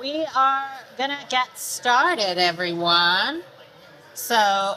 We are gonna get started, everyone. So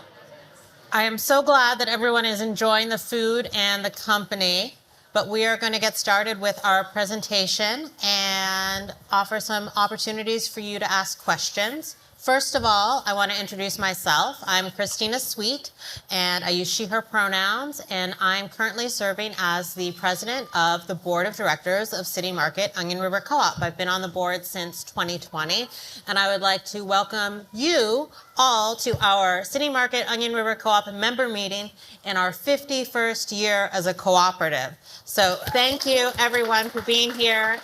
I am so glad that everyone is enjoying the food and the company, but we are gonna get started with our presentation and offer some opportunities for you to ask questions. First of all, I want to introduce myself. I'm Christina Sweet, and I use she, her pronouns, and I'm currently serving as the president of the board of directors of City Market Onion River Co-op. I've been on the board since 2020, and I would like to welcome you all to our City Market Onion River Co-op member meeting in our 51st year as a cooperative. So thank you, everyone, for being here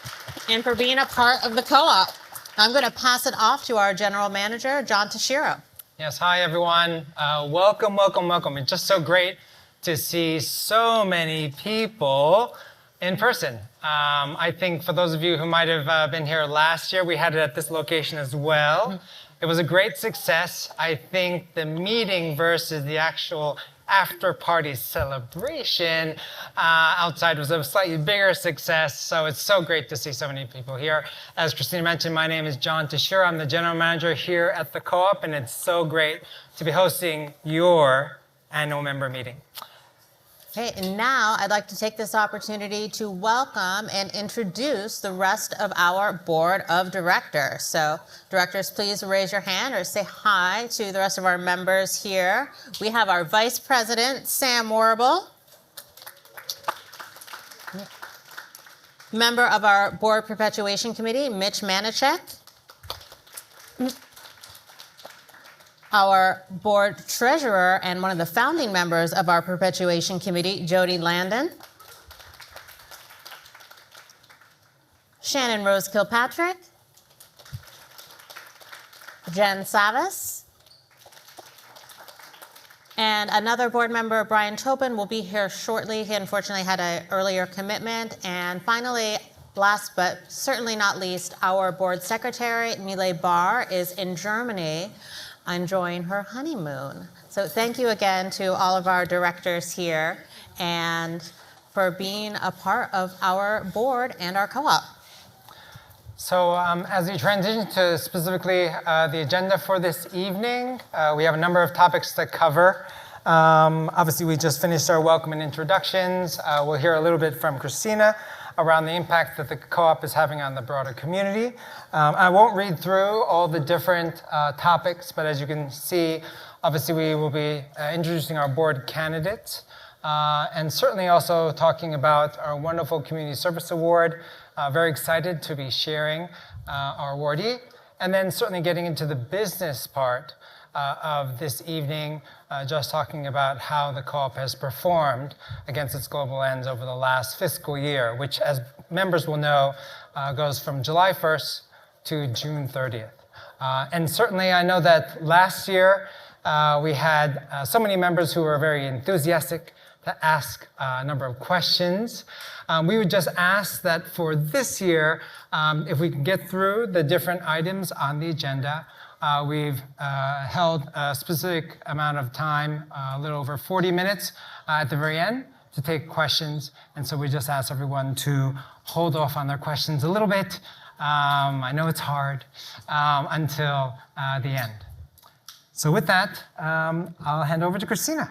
and for being a part of the co-op. I'm going to pass it off to our general manager, John Tashiro. Yes, hi everyone. Welcome, welcome, welcome. It's just so great to see so many people in person. I think for those of you who might have been here last year, we had it at this location as well. It was a great success. I think the meeting versus the actual after-party celebration outside was a slightly bigger success, so it's so great to see so many people here. As Christina mentioned, my name is John Tashiro. I'm the general manager here at the co-op, and it's so great to be hosting your annual member meeting. Okay, and now I'd like to take this opportunity to welcome and introduce the rest of our board of directors. So directors, please raise your hand or say hi to the rest of our members here. We have our vice president, Sam Warble. Member of our board perpetuation committee, Mitch Manichek. Our board treasurer and one of the founding members of our perpetuation committee, Jody Landon. Shannon Rose Kilpatrick. Jen Savas. And another board member, Brian Topin, will be here shortly. He unfortunately had an earlier commitment. And finally, last but certainly not least, our board secretary, Milay Barr, is in Germany enjoying her honeymoon. So thank you again to all of our directors here and for being a part of our board and our co-op. So as we transition to specifically the agenda for this evening, we have a number of topics to cover. Obviously, we just finished our welcome and introductions. We'll hear a little bit from Christina around the impact that the co-op is having on the broader community. I won't read through all the different topics, but as you can see, obviously we will be introducing our board candidates and certainly also talking about our wonderful Community Service Award. Very excited to be sharing our awardee, and then certainly getting into the business part of this evening, just talking about how the co-op has performed against its global ends over the last fiscal year, which, as members will know, goes from July 1st to June 30th. And certainly I know that last year we had so many members who were very enthusiastic to ask a number of questions. We would just ask that for this year, if we can get through the different items on the agenda. We've held a specific amount of time, a little over 40 minutes at the very end to take questions. And so we just ask everyone to hold off on their questions a little bit. I know it's hard until the end. So with that, I'll hand over to Christina.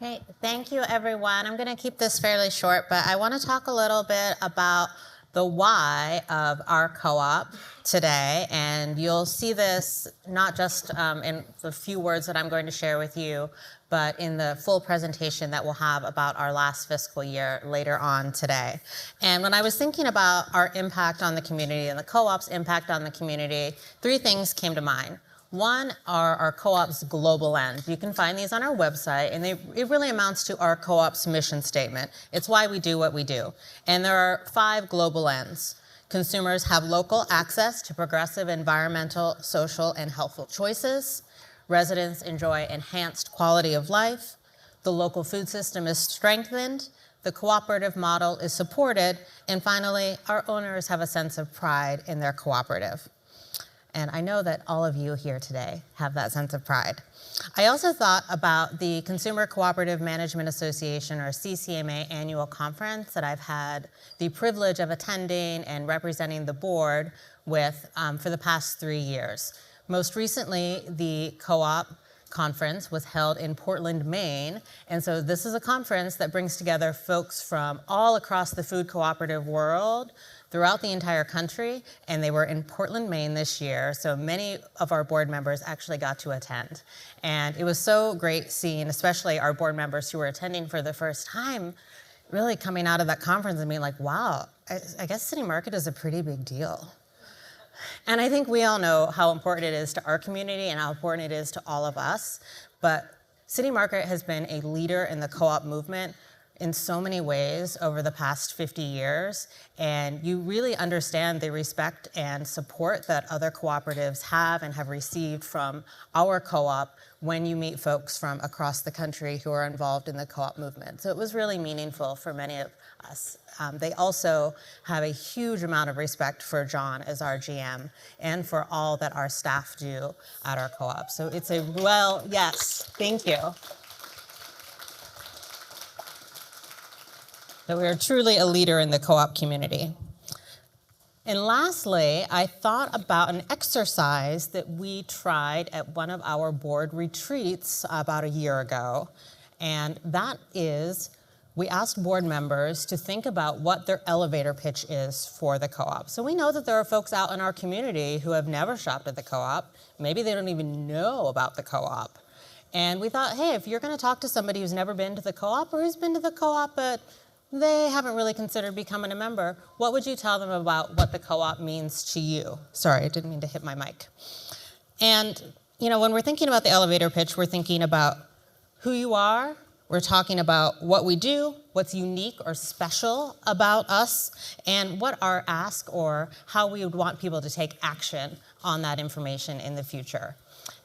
Hey, thank you, everyone. I'm going to keep this fairly short, but I want to talk a little bit about the why of our co-op today, and you'll see this not just in the few words that I'm going to share with you, but in the full presentation that we'll have about our last fiscal year later on today. And when I was thinking about our impact on the community and the co-op's impact on the community, three things came to mind. One are our co-op's global end. You can find these on our website, and it really amounts to our co-op's mission statement. It's why we do what we do. And there are 5 global ends. Consumers have local access to progressive environmental, social, and healthful choices. Residents enjoy enhanced quality of life. The local food system is strengthened. The cooperative model is supported. And finally, our owners have a sense of pride in their cooperative. And I know that all of you here today have that sense of pride. I also thought about the Consumer Cooperative Management Association, or CCMA, annual conference that I've had the privilege of attending and representing the board, with for the past 3 years. Most recently, the co-op conference was held in Portland, Maine. And so this is a conference that brings together folks from all across the food cooperative world throughout the entire country. And they were in Portland, Maine this year. So many of our board members actually got to attend. And it was so great seeing, especially our board members who were attending for the first time, really coming out of that conference and being like, wow, I guess City Market is a pretty big deal. And I think we all know how important it is to our community and how important it is to all of us. But City Market has been a leader in the co-op movement in so many ways over the past 50 years. And you really understand the respect and support that other cooperatives have and have received from our co-op when you meet folks from across the country who are involved in the co-op movement. So it was really meaningful for many of us. They also have a huge amount of respect for John as our GM and for all that our staff do at our co-op. So it's a yes, thank you. So we are truly a leader in the co-op community. And lastly, I thought about an exercise that we tried at one of our board retreats about a year ago. And that is, we asked board members to think about what their elevator pitch is for the co-op. So we know that there are folks out in our community who have never shopped at the co-op. Maybe they don't even know about the co-op. And we thought, hey, if you're going to talk to somebody who's never been to the co-op or who's been to the co-op but they haven't really considered becoming a member, what would you tell them about what the co-op means to you? Sorry, I didn't mean to hit my mic. And, when we're thinking about the elevator pitch, we're thinking about who you are. We're talking about what we do, what's unique or special about us, and what our ask or how we would want people to take action on that information in the future.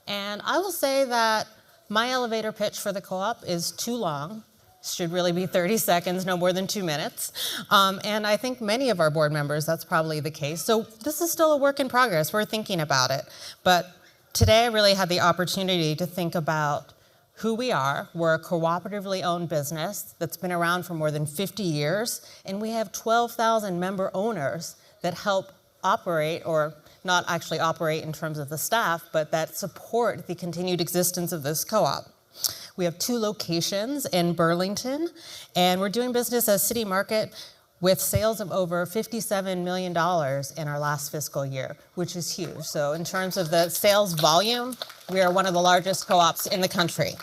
And I will say that my elevator pitch for the co-op is too long. Should really be 30 seconds, no more than 2 minutes. And I think many of our board members, that's probably the case. So this is still a work in progress. We're thinking about it. But today I really had the opportunity to think about who we are. We're a cooperatively owned business that's been around for more than 50 years. And we have 12,000 member owners that help operate, or not actually operate in terms of the staff, but that support the continued existence of this co-op. We have 2 locations in Burlington, and we're doing business as City Market with sales of over $57 million in our last fiscal year, which is huge. So in terms of the sales volume, we are one of the largest co-ops in the country.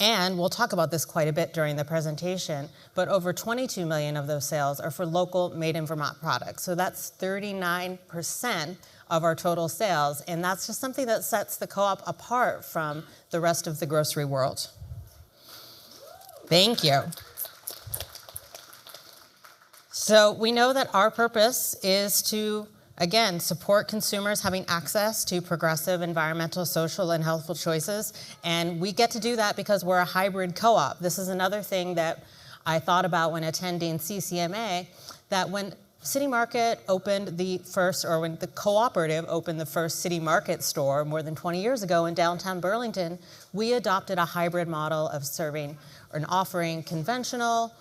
And we'll talk about this quite a bit during the presentation, but over 22 million of those sales are for local made in Vermont products. So that's 39% of our total sales, and that's just something that sets the co-op apart from the rest of the grocery world. Thank you. So we know that our purpose is to, again, support consumers having access to progressive environmental, social, and healthful choices, and we get to do that because we're a hybrid co-op. This is another thing that I thought about when attending CCMA, that when City Market opened the first, or when the cooperative opened the first City Market store more than 20 years ago in downtown Burlington, we adopted a hybrid model of serving and offering conventional,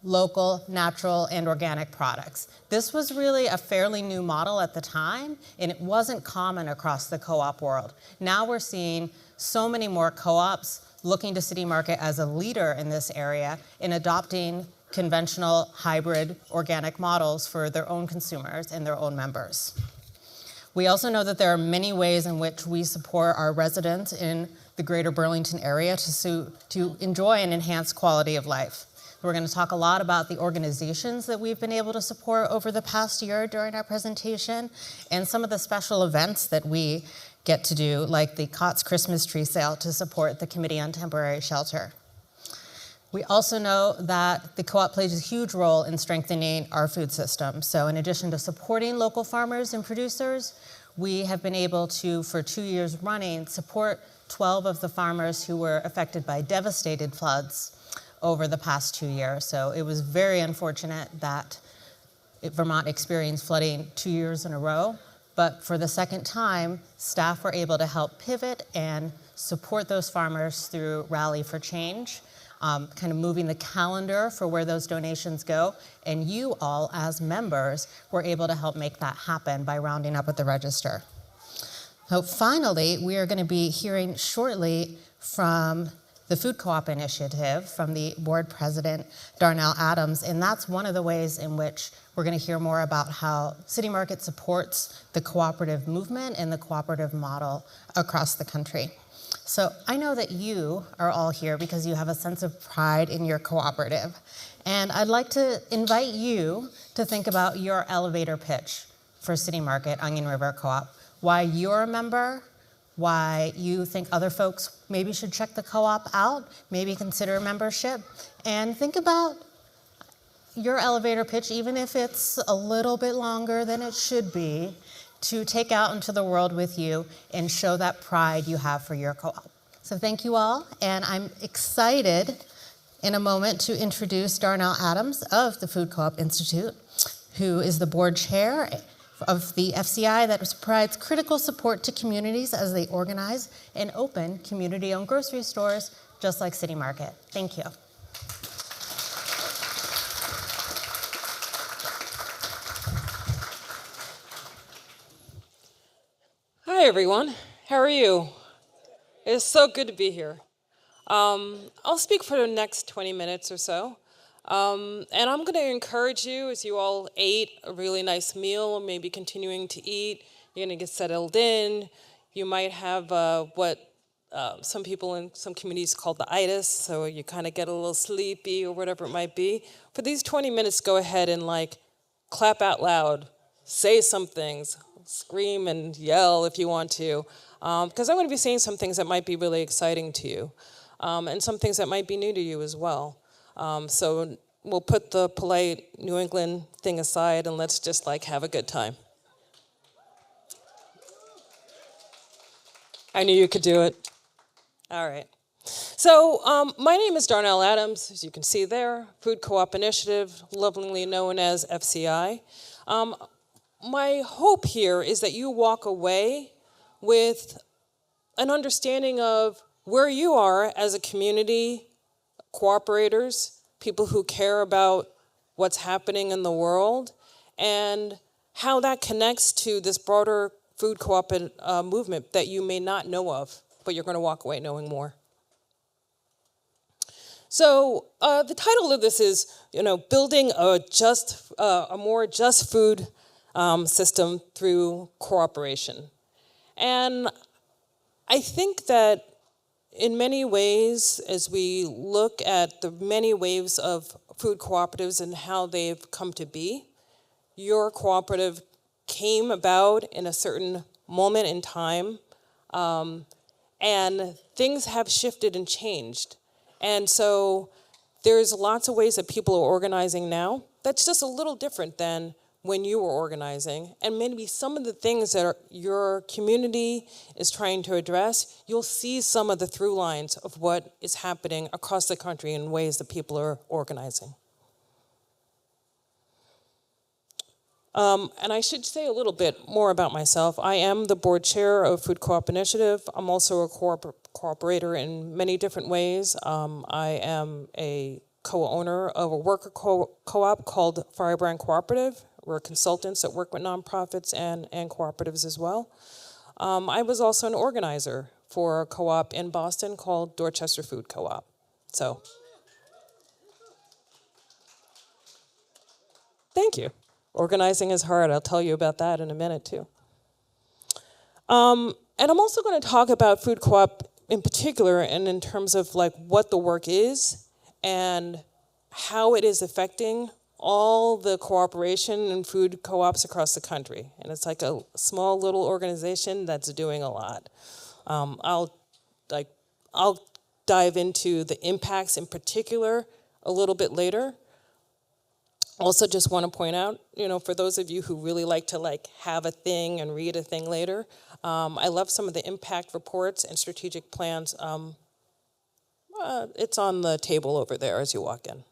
local, natural, and organic products. This was really a fairly new model at the time, and it wasn't common across the co-op world. Now we're seeing so many more co-ops looking to City Market as a leader in this area in adopting conventional, hybrid, organic models for their own consumers and their own members. We also know that there are many ways in which we support our residents in the greater Burlington area to enjoy and enhance quality of life. We're going to talk a lot about the organizations that we've been able to support over the past year during our presentation, and some of the special events that we get to do, like the COTS Christmas tree sale to support the Committee on Temporary Shelter. We also know that the co-op plays a huge role in strengthening our food system. So in addition to supporting local farmers and producers, we have been able to, for 2 years running, support 12 of the farmers who were affected by devastated floods over the past 2 years. So it was very unfortunate that Vermont experienced flooding 2 years in a row. But for the second time, staff were able to help pivot and support those farmers through Rally for Change. kind of moving the calendar for where those donations go. And you all, as members, were able to help make that happen by rounding up at the register. So finally, we are going to be hearing shortly from the Food Co-op Initiative from the board president, Darnell Adams, and that's one of the ways in which we're going to hear more about how City Market supports the cooperative movement and the cooperative model across the country. So I know that you are all here because you have a sense of pride in your cooperative, and I'd like to invite you to think about your elevator pitch for City Market Onion River Co-op. Why you're a member, why you think other folks maybe should check the co-op out, maybe consider membership, and think about your elevator pitch, even if it's a little bit longer than it should be, to take out into the world with you and show that pride you have for your co-op. So thank you all, and I'm excited in a moment to introduce Darnell Adams of the Food Co-op Institute, who is the board chair of the FCI that provides critical support to communities as they organize and open community-owned grocery stores just like City Market. Thank you. Hi, everyone. How are you? It's so good to be here. I'll speak for the next 20 minutes or so. And I'm going to encourage you, as you all ate a really nice meal, maybe continuing to eat, you're going to get settled in. You might have what some people in some communities call the itis, so you kind of get a little sleepy or whatever it might be. For these 20 minutes, go ahead and clap out loud, say some things, scream and yell if you want to, because I'm going to be saying some things that might be really exciting to you, and some things that might be new to you as well. So we'll put the polite New England thing aside and let's just have a good time. I knew you could do it. All right. So my name is Darnell Adams, as you can see there, Food Co-op Initiative, lovingly known as FCI. My hope here is that you walk away with an understanding of where you are as a community, cooperators, people who care about what's happening in the world, and how that connects to this broader food co-op movement that you may not know of, but you're going to walk away knowing more. So the title of this is, building a more just food system through cooperation. And I think that in many ways, as we look at the many waves of food cooperatives and how they've come to be, your cooperative came about in a certain moment in time, and things have shifted and changed. And so there's lots of ways that people are organizing now that's just a little different than when you were organizing. And maybe some of the things that your community is trying to address, you'll see some of the through lines of what is happening across the country in ways that people are organizing. And I should say a little bit more about myself. I am the board chair of Food Co-op Initiative. I'm also a cooperator in many different ways. I am a co-owner of a worker co-op called Firebrand Cooperative. We're consultants that work with nonprofits and cooperatives as well. I was also an organizer for a co-op in Boston called Dorchester Food Co-op. So, thank you. Organizing is hard. I'll tell you about that in a minute, too. And I'm also going to talk about food co-op in particular and in terms of what the work is and how it is affecting all the cooperation and food co-ops across the country. And it's like a small little organization that's doing a lot. I'll dive into the impacts in particular a little bit later. Also just want to point out, for those of you who really like to have a thing and read a thing later, I love some of the impact reports and strategic plans. It's on the table over there as you walk in.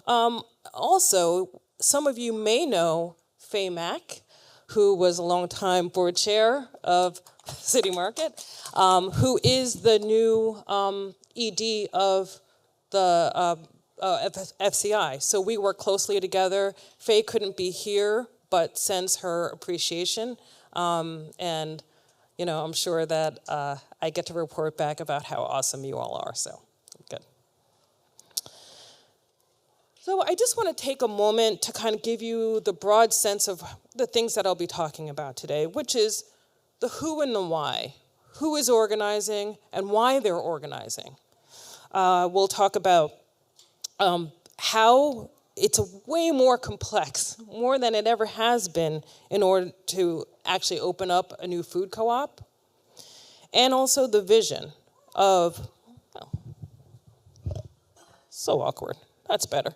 Also, some of you may know Faye Mack, who was a longtime board chair of City Market, who is the new ED of the FCI. So we work closely together. Faye couldn't be here, but sends her appreciation. And, I'm sure that I get to report back about how awesome you all are, so good. So I just want to take a moment to kind of give you the broad sense of the things that I'll be talking about today, which is the who and the why. Who is organizing and why they're organizing. We'll talk about how it's way more complex, more than it ever has been, in order to actually open up a new food co-op. And also the vision of, so awkward, that's better.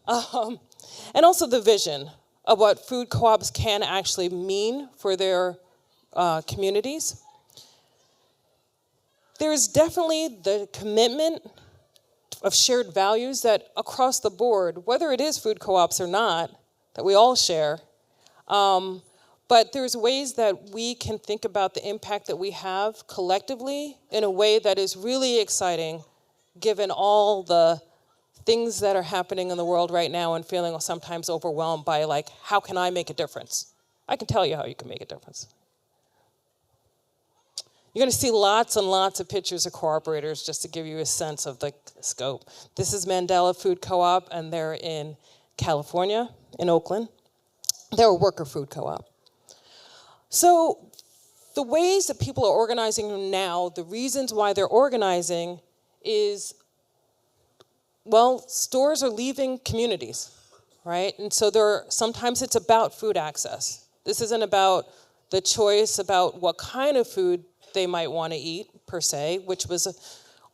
And also the vision of what food co-ops can actually mean for their communities. There's definitely the commitment of shared values that across the board, whether it is food co-ops or not, that we all share. But there's ways that we can think about the impact that we have collectively in a way that is really exciting, given all the things that are happening in the world right now and feeling sometimes overwhelmed by, like, how can I make a difference? I can tell you how you can make a difference. You're going to see lots and lots of pictures of cooperators just to give you a sense of the scope. This is Mandela Food Co-op, and they're in California, in Oakland. They're a worker food co-op. So the ways that people are organizing now, the reasons why they're organizing is, well, stores are leaving communities, right? And so sometimes it's about food access. This isn't about the choice about what kind of food they might want to eat, per se, which was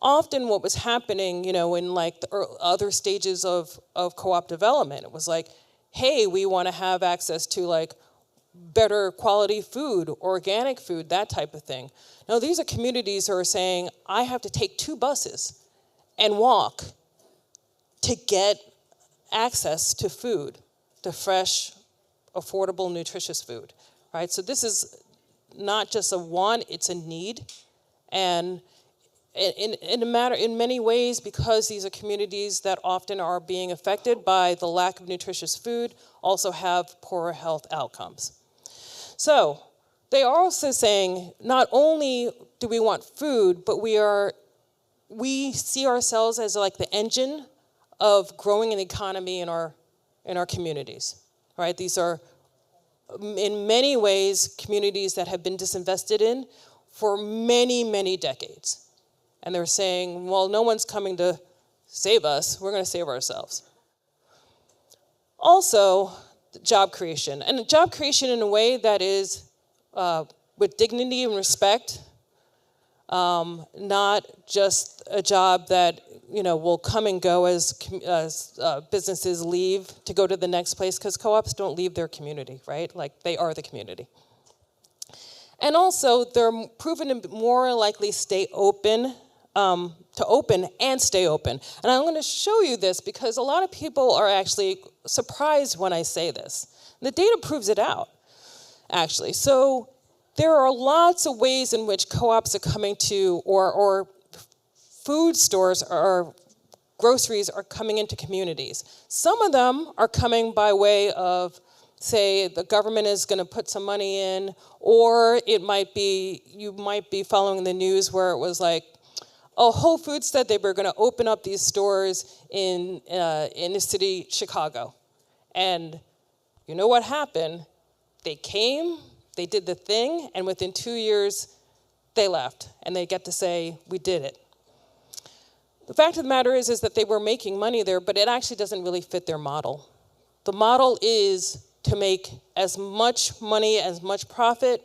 often what was happening, in like the other stages of co-op development. It was like, hey, we want to have access to like better quality food, organic food, that type of thing. Now, these are communities who are saying, I have to take 2 buses and walk to get access to food, to fresh, affordable, nutritious food, right? So this is not just a want, it's a need. And in many ways, because these are communities that often are being affected by the lack of nutritious food, also have poorer health outcomes. So they are also saying, not only do we want food, but we see ourselves as like the engine of growing an economy in our communities, right? These are, in many ways, communities that have been disinvested in for many, many decades. And they're saying, well, no one's coming to save us, we're going to save ourselves. Also, job creation. And job creation in a way that is with dignity and respect, not just a job that will come and go as businesses leave to go to the next place, because co-ops don't leave their community, right? Like, they are the community. And also, they're proven to more likely stay open, to open and stay open. And I'm going to show you this because a lot of people are actually surprised when I say this. The data proves it out, actually. So there are lots of ways in which co-ops are coming to, or food stores or groceries are coming into communities. Some of them are coming by way of, say, the government is going to put some money in, or it might be, you might be following the news where it was like, Whole Foods said they were going to open up these stores in the city, Chicago. And you know what happened? They came, they did the thing, and within 2 years, they left. And they get to say, we did it. The fact of the matter is that they were making money there, but it actually doesn't really fit their model. The model is to make as much money, as much profit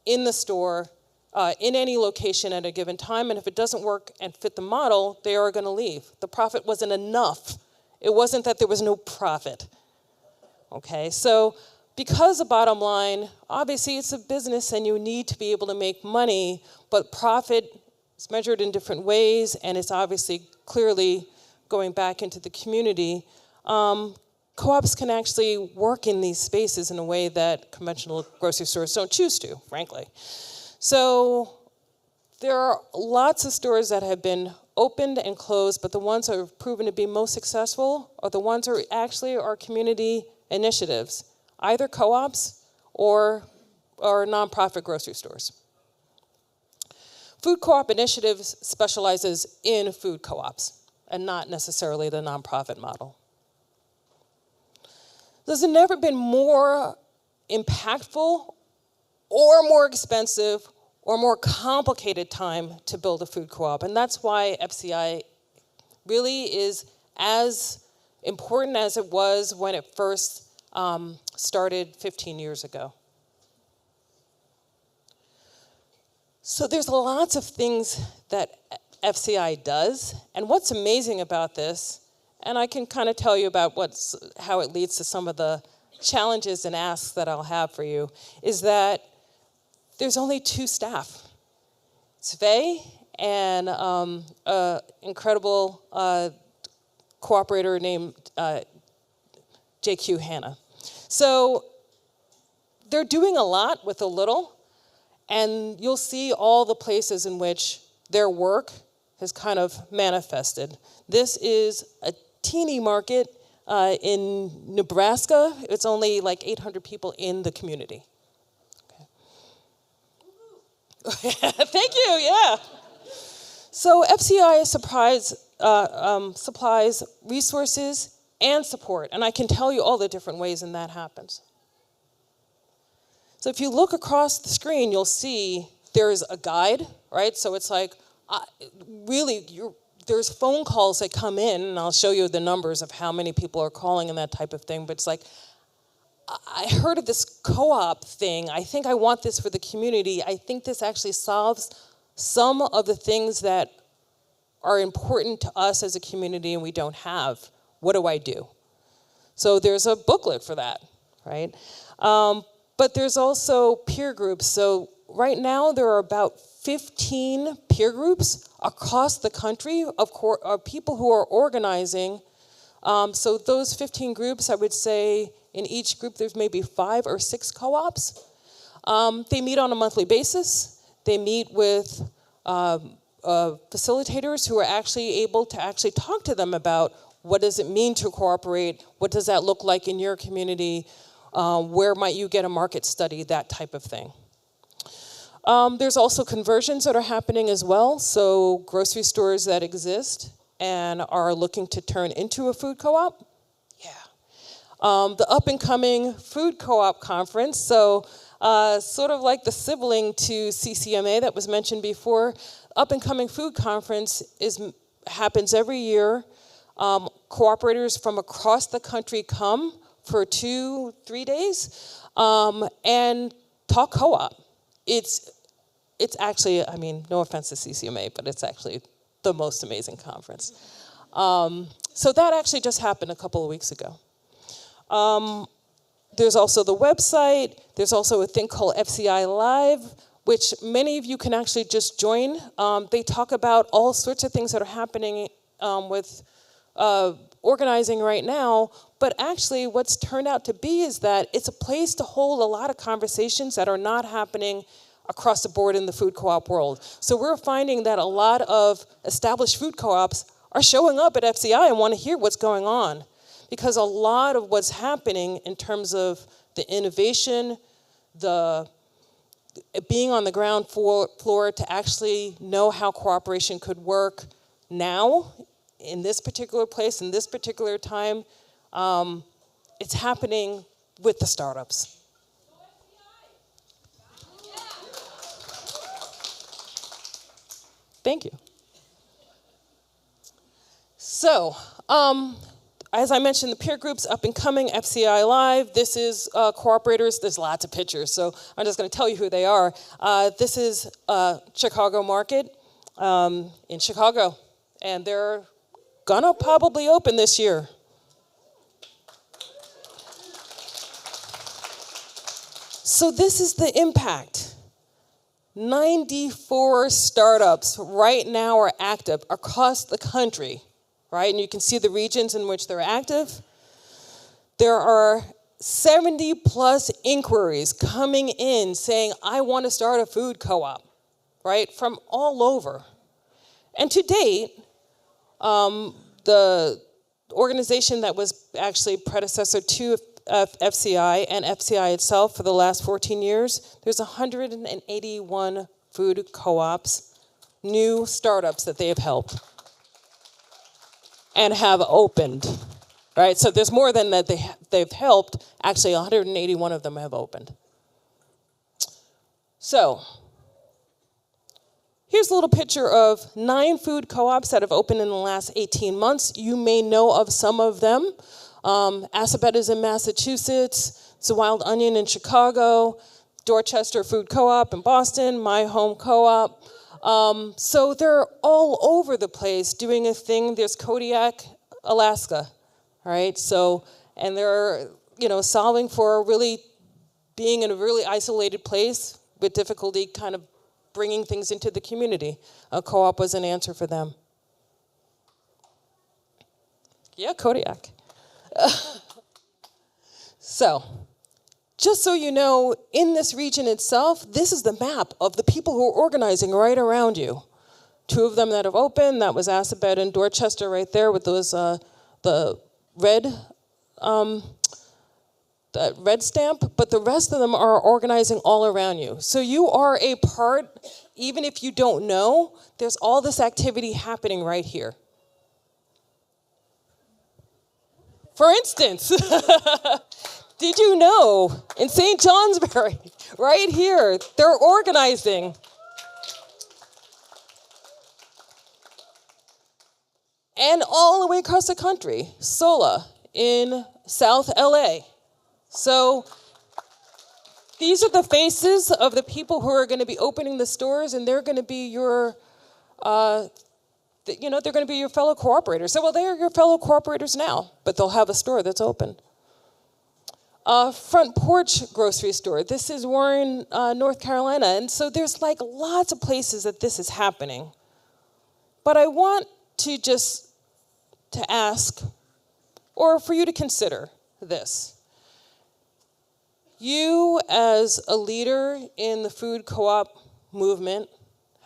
in the store, in any location at a given time, and if it doesn't work and fit the model, they are going to leave. The profit wasn't enough. It wasn't that there was no profit. Okay, so because the bottom line, obviously it's a business and you need to be able to make money, but profit is measured in different ways, and it's obviously clearly going back into the community. Co-ops can actually work in these spaces in a way that conventional grocery stores don't choose to, frankly. So there are lots of stores that have been opened and closed, but the ones that have proven to be most successful are the ones that actually are community initiatives, either co-ops or nonprofit grocery stores. Food Co-op Initiatives specializes in food co-ops and not necessarily the nonprofit model. There's never been more impactful or more expensive or more complicated time to build a food co-op. And that's why FCI really is as important as it was when it first started 15 years ago. So there's lots of things that FCI does. And what's amazing about this, and I can kind of tell you about how it leads to some of the challenges and asks that I'll have for you, is that there's only 2 staff. Sve and an incredible cooperator named JQ Hanna. So they're doing a lot with a little, and you'll see all the places in which their work has kind of manifested. This is a teeny market in Nebraska. It's only like 800 people in the community. Thank you, yeah. So FCI supplies resources and support, and I can tell you all the different ways in that happens. So if you look across the screen, you'll see there's a guide, right? So it's like, there's phone calls that come in, and I'll show you the numbers of how many people are calling and that type of thing, but it's like, I heard of this co-op thing. I think I want this for the community. I think this actually solves some of the things that are important to us as a community and we don't have. What do I do? So there's a booklet for that, right? But there's also peer groups. So right now there are about 15 peer groups across the country of people who are organizing. So those 15 groups, I would say, in each group, there's maybe 5 or 6 co-ops. They meet on a monthly basis. They meet with facilitators who are actually able to actually talk to them about what does it mean to cooperate, what does that look like in your community, where might you get a market study, that type of thing. There's also conversions that are happening as well. So grocery stores that exist and are looking to turn into a food co-op. The up-and-coming Food Co-op Conference, so sort of like the sibling to CCMA that was mentioned before, up-and-coming food conference happens every year. Cooperators from across the country come for 2-3 days and talk co-op. It's actually, I mean, no offense to CCMA, but it's actually the most amazing conference. So that actually just happened a couple of weeks ago. There's also the website. There's also a thing called FCI Live, which many of you can actually just join. They talk about all sorts of things that are happening with organizing right now, but actually what's turned out to be is that it's a place to hold a lot of conversations that are not happening across the board in the food co-op world. So we're finding that a lot of established food co-ops are showing up at FCI and want to hear what's going on. Because a lot of what's happening in terms of the innovation, the being on the ground floor to actually know how cooperation could work now, in this particular place, in this particular time, it's happening with the startups. Thank you. So, as I mentioned, the peer groups up and coming, FCI Live. This is cooperators. There's lots of pictures, so I'm just going to tell you who they are. This is Chicago Market in Chicago, and they're gonna probably open this year. So this is the impact. 94 startups right now are active across the country. Right, and you can see the regions in which they're active. There are 70 plus inquiries coming in saying, I want to start a food co-op, right, from all over. And to date, The organization that was actually predecessor to FCI and FCI itself for the last 14 years, there's 181 food co-ops, new startups that they have helped and have opened, right? So there's more than that they've helped. Actually, 181 of them have opened. So here's a little picture of 9 food co-ops that have opened in the last 18 months. You may know of some of them. Assabet is in Massachusetts. It's a Wild Onion in Chicago. Dorchester Food Co-op in Boston. My Home Co-op. So they're all over the place doing a thing. There's Kodiak, Alaska, right? So, and they're, solving for really being in a really isolated place with difficulty kind of bringing things into the community. A co-op was an answer for them. Yeah, Kodiak. So, just so you know, in this region itself, this is the map of the people who are organizing right around you. 2 of them that have opened, that was Assabet and Dorchester right there with those, the red stamp, but the rest of them are organizing all around you. So you are a part, even if you don't know, there's all this activity happening right here. For instance, did you know in St. Johnsbury, right here, they're organizing. And all the way across the country, SOLA in South LA. So these are the faces of the people who are going to be opening the stores, and they're going to be your, they're going to be your fellow cooperators. So, well, they are your fellow cooperators now, but they'll have a store that's open. Front Porch Grocery Store. This is Warren, North Carolina. And so there's like lots of places that this is happening. But I want to ask, or for you to consider this. You, as a leader in the food co-op movement,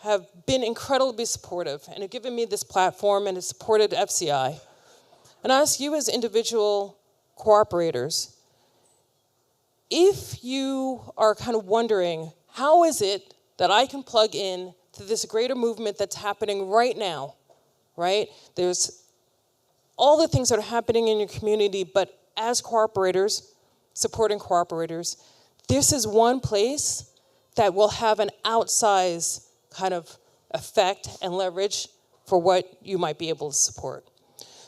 have been incredibly supportive and have given me this platform and have supported FCI. And I ask you as individual cooperators, if you are kind of wondering, how is it that I can plug in to this greater movement that's happening right now, right? There's all the things that are happening in your community, but as cooperators, supporting cooperators, this is one place that will have an outsized kind of effect and leverage for what you might be able to support.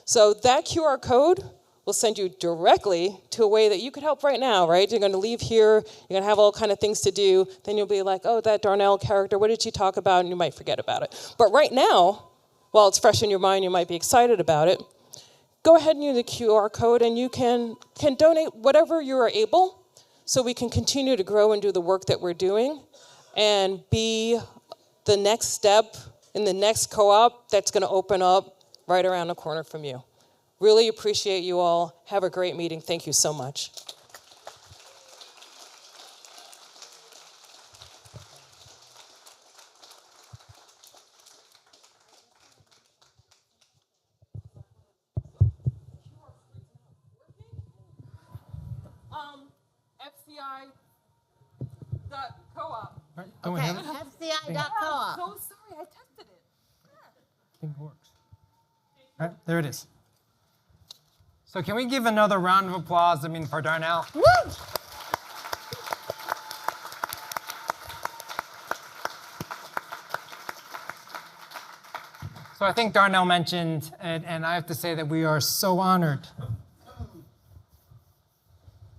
So that QR code will send you directly to a way that you could help right now, right? You're going to leave here, you're going to have all kind of things to do, then you'll be like, oh, that Darnell character, what did she talk about? And you might forget about it. But right now, while it's fresh in your mind, you might be excited about it. Go ahead and use the QR code, and you can donate whatever you are able so we can continue to grow and do the work that we're doing and be the next step in the next co-op that's going to open up right around the corner from you. Really appreciate you all. Have a great meeting. Thank you so much. FCI.coop. Go Okay, ahead. FCI.coop. So sorry, I tested it. I think it works. All right, there it is. So can we give another round of applause, for Darnell? Woo! So I think Darnell mentioned, and I have to say that we are so honored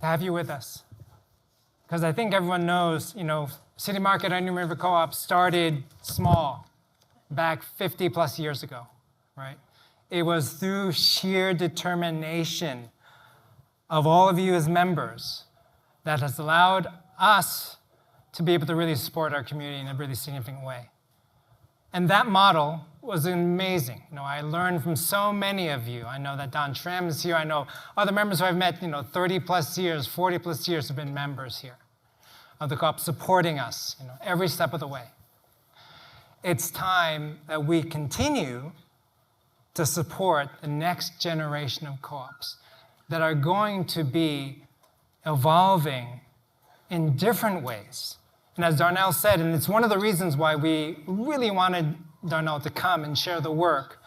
to have you with us. Because I think everyone knows, City Market Onion River Co-op started small back 50 plus years ago, right? It was through sheer determination of all of you as members that has allowed us to be able to really support our community in a really significant way. And that model was amazing. I learned from so many of you. I know that Don Schramm is here. I know other members who I've met, 30 plus years, 40 plus years have been members here of the co-op supporting us, every step of the way. It's time that we continue to support the next generation of co-ops that are going to be evolving in different ways. And as Darnell said, and it's one of the reasons why we really wanted Darnell to come and share the work.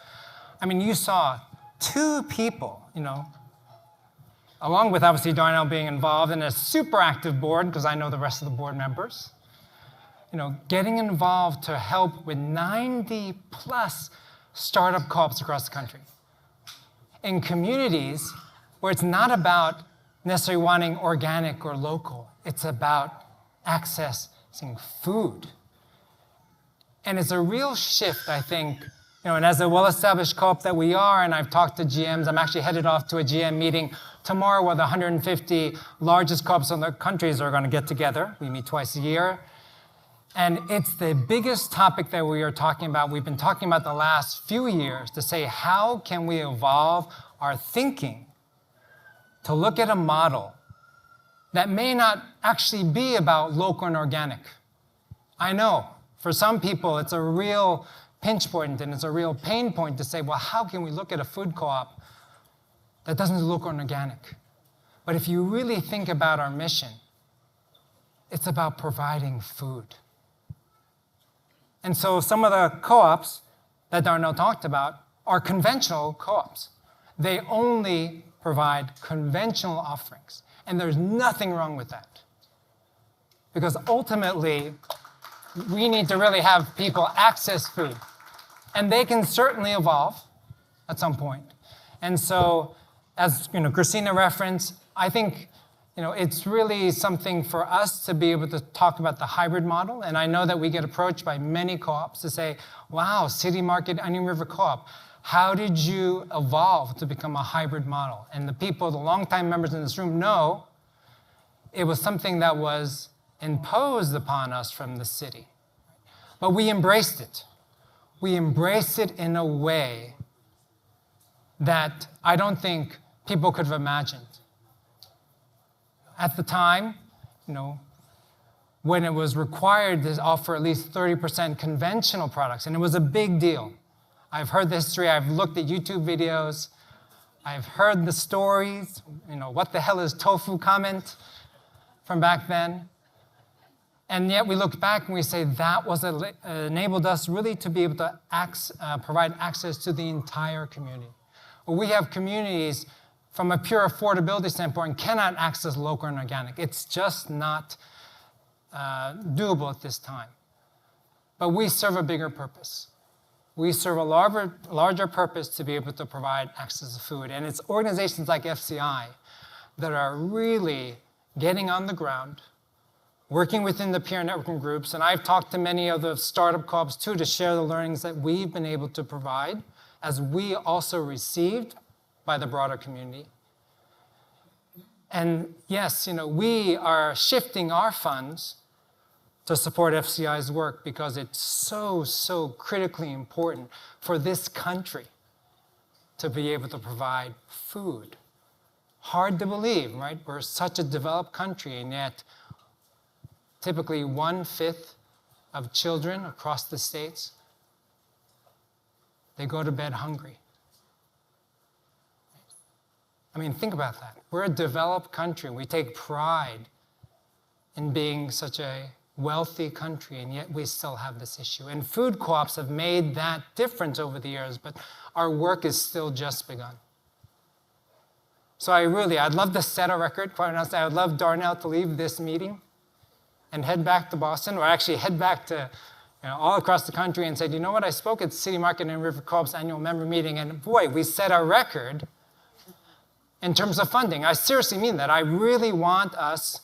I mean, you saw 2 people, along with obviously Darnell being involved in a super active board, because I know the rest of the board members, getting involved to help with 90 plus startup co-ops across the country in communities where it's not about necessarily wanting organic or local. It's about accessing food. And it's a real shift, I think, and as a well-established co-op that we are, and I've talked to GMs, I'm actually headed off to a GM meeting tomorrow where the 150 largest co-ops in the countries are going to get together. We meet twice a year. And it's the biggest topic that we are talking about. We've been talking about the last few years to say, how can we evolve our thinking to look at a model that may not actually be about local and organic? I know, for some people, it's a real pinch point and it's a real pain point to say, well, how can we look at a food co-op that doesn't do local and organic? But if you really think about our mission, it's about providing food. And so some of the co-ops that Darnell talked about are conventional co-ops. They only provide conventional offerings. And there's nothing wrong with that. Because ultimately, we need to really have people access food. And they can certainly evolve at some point. And so, as Christina referenced, I think it's really something for us to be able to talk about the hybrid model. And I know that we get approached by many co-ops to say, wow, City Market, Onion River Co-op, how did you evolve to become a hybrid model? And the longtime members in this room know it was something that was imposed upon us from the city. But we embraced it. We embraced it in a way that I don't think people could have imagined. At the time, when it was required to offer at least 30% conventional products, and it was a big deal. I've heard the history, I've looked at YouTube videos, I've heard the stories, what the hell is tofu comment from back then. And yet we look back and we say that was enabled us really to be able to provide access to the entire community. We have communities from a pure affordability standpoint cannot access local and organic. It's just not doable at this time. But we serve a bigger purpose. We serve a larger purpose to be able to provide access to food. And it's organizations like FCI that are really getting on the ground, working within the peer networking groups. And I've talked to many of the startup co-ops too to share the learnings that we've been able to provide as we also received by the broader community. And yes, we are shifting our funds to support FCI's work because it's so critically important for this country to be able to provide food. Hard to believe, right? We're such a developed country, and yet typically 1/5 of children across the states, they go to bed hungry. I mean, think about that. We're a developed country. We take pride in being such a wealthy country, and yet we still have this issue. And food co-ops have made that difference over the years, but our work is still just begun. So I'd love to set a record. Quite honestly, I would love Darnell to leave this meeting and head back to Boston, or actually head back to all across the country and say, you know what, I spoke at City Market and River Co-op's annual member meeting, and boy, we set a record in terms of funding. I seriously mean that. I really want us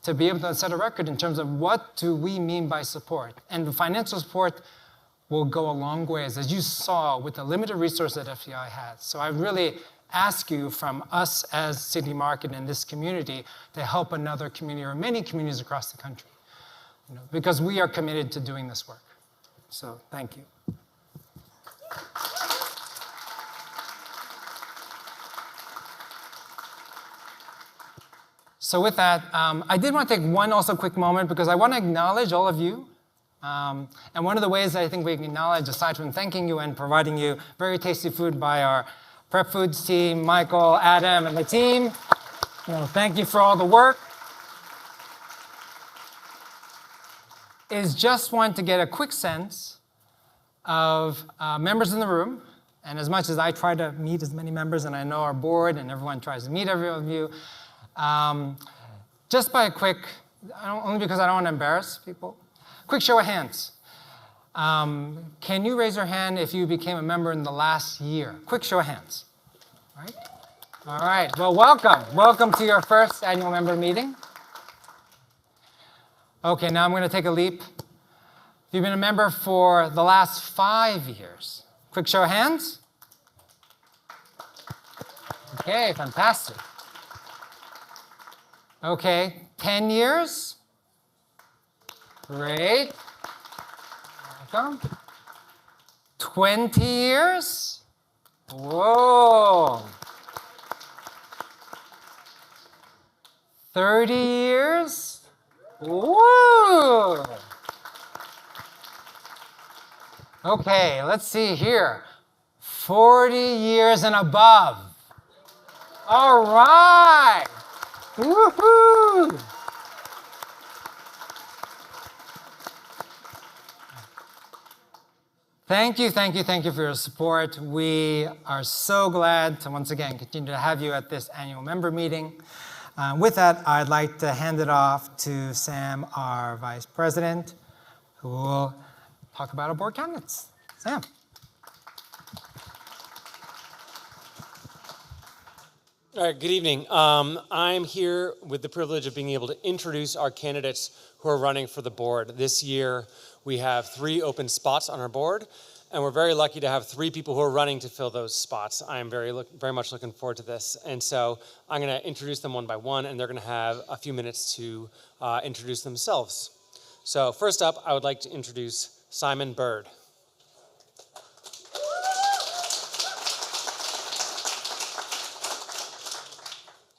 to be able to set a record in terms of what do we mean by support. And the financial support will go a long way, as you saw with the limited resource that FCI has. So I really ask you from us as City Market and this community to help another community or many communities across the country, because we are committed to doing this work. So thank you. So with that, I did want to take one also quick moment because I want to acknowledge all of you And one of the ways that I think we can acknowledge, aside from thanking you and providing you very tasty food by our Prep Foods team, Michael, Adam, and the team, thank you for all the work, is just want to get a quick sense of members in the room. And as much as I try to meet as many members, and I know our board and everyone tries to meet every one of you, just by a quick, only because I don't want to embarrass people, quick show of hands. Can you raise your hand if you became a member in the last year? Quick show of hands. All right, well, welcome. Welcome to your first annual member meeting. Okay, now I'm going to take a leap. If you've been a member for the last 5 years, quick show of hands. Okay, fantastic. Okay, 10 years. Great. Welcome. 20 years. Whoa. 30 years. Woo. Okay, let's see here. 40 years and above. All right. Woohoo. Thank you for your support. We are so glad to once again continue to have you at this annual member meeting. With that, I'd like to hand it off to Sam, our Vice President, who will talk about our board candidates. Sam. All right, good evening. I'm here with the privilege of being able to introduce our candidates who are running for the board. This year, we have 3 open spots on our board, and we're very lucky to have 3 people who are running to fill those spots. I'm very much looking forward to this. And so I'm going to introduce them one by one, and they're going to have a few minutes to introduce themselves. So first up, I would like to introduce Simon Bird.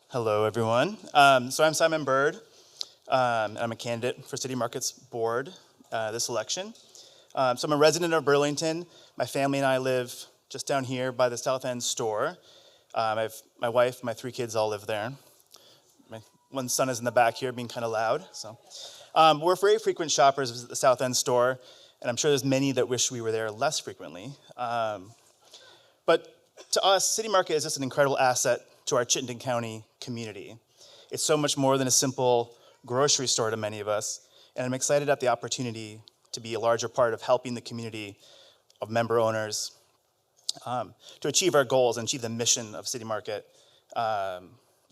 Hello, everyone. So I'm Simon Bird. I'm a candidate for City Market's board this election. So I'm a resident of Burlington. My family and I live just down here by the South End store. My wife, my 3 kids all live there. My one son is in the back here being kind of loud. So we're very frequent shoppers visit the South End store, and I'm sure there's many that wish we were there less frequently. But to us, City Market is just an incredible asset to our Chittenden County community. It's so much more than a simple grocery store to many of us, and I'm excited at the opportunity to be a larger part of helping the community of member owners to achieve our goals and achieve the mission of City Market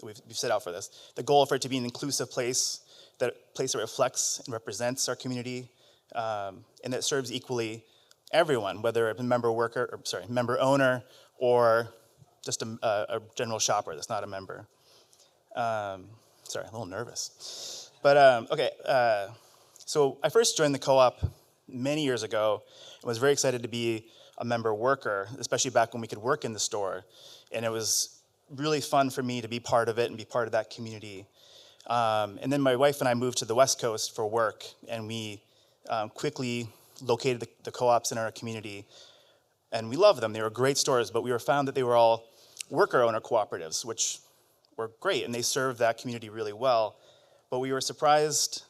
we've set out for this. The goal for it to be an inclusive place that reflects and represents our community, and that serves equally everyone, whether a member owner, or just a general shopper that's not a member. Sorry, a little nervous. But okay, so I first joined the co-op many years ago and was very excited to be a member worker, especially back when we could work in the store. And it was really fun for me to be part of it and be part of that community. And then my wife and I moved to the West Coast for work, and we quickly located the co-ops in our community. And we love them. They were great stores, but we found that they were all worker-owner cooperatives, which were great, and they served that community really well. But we were surprised,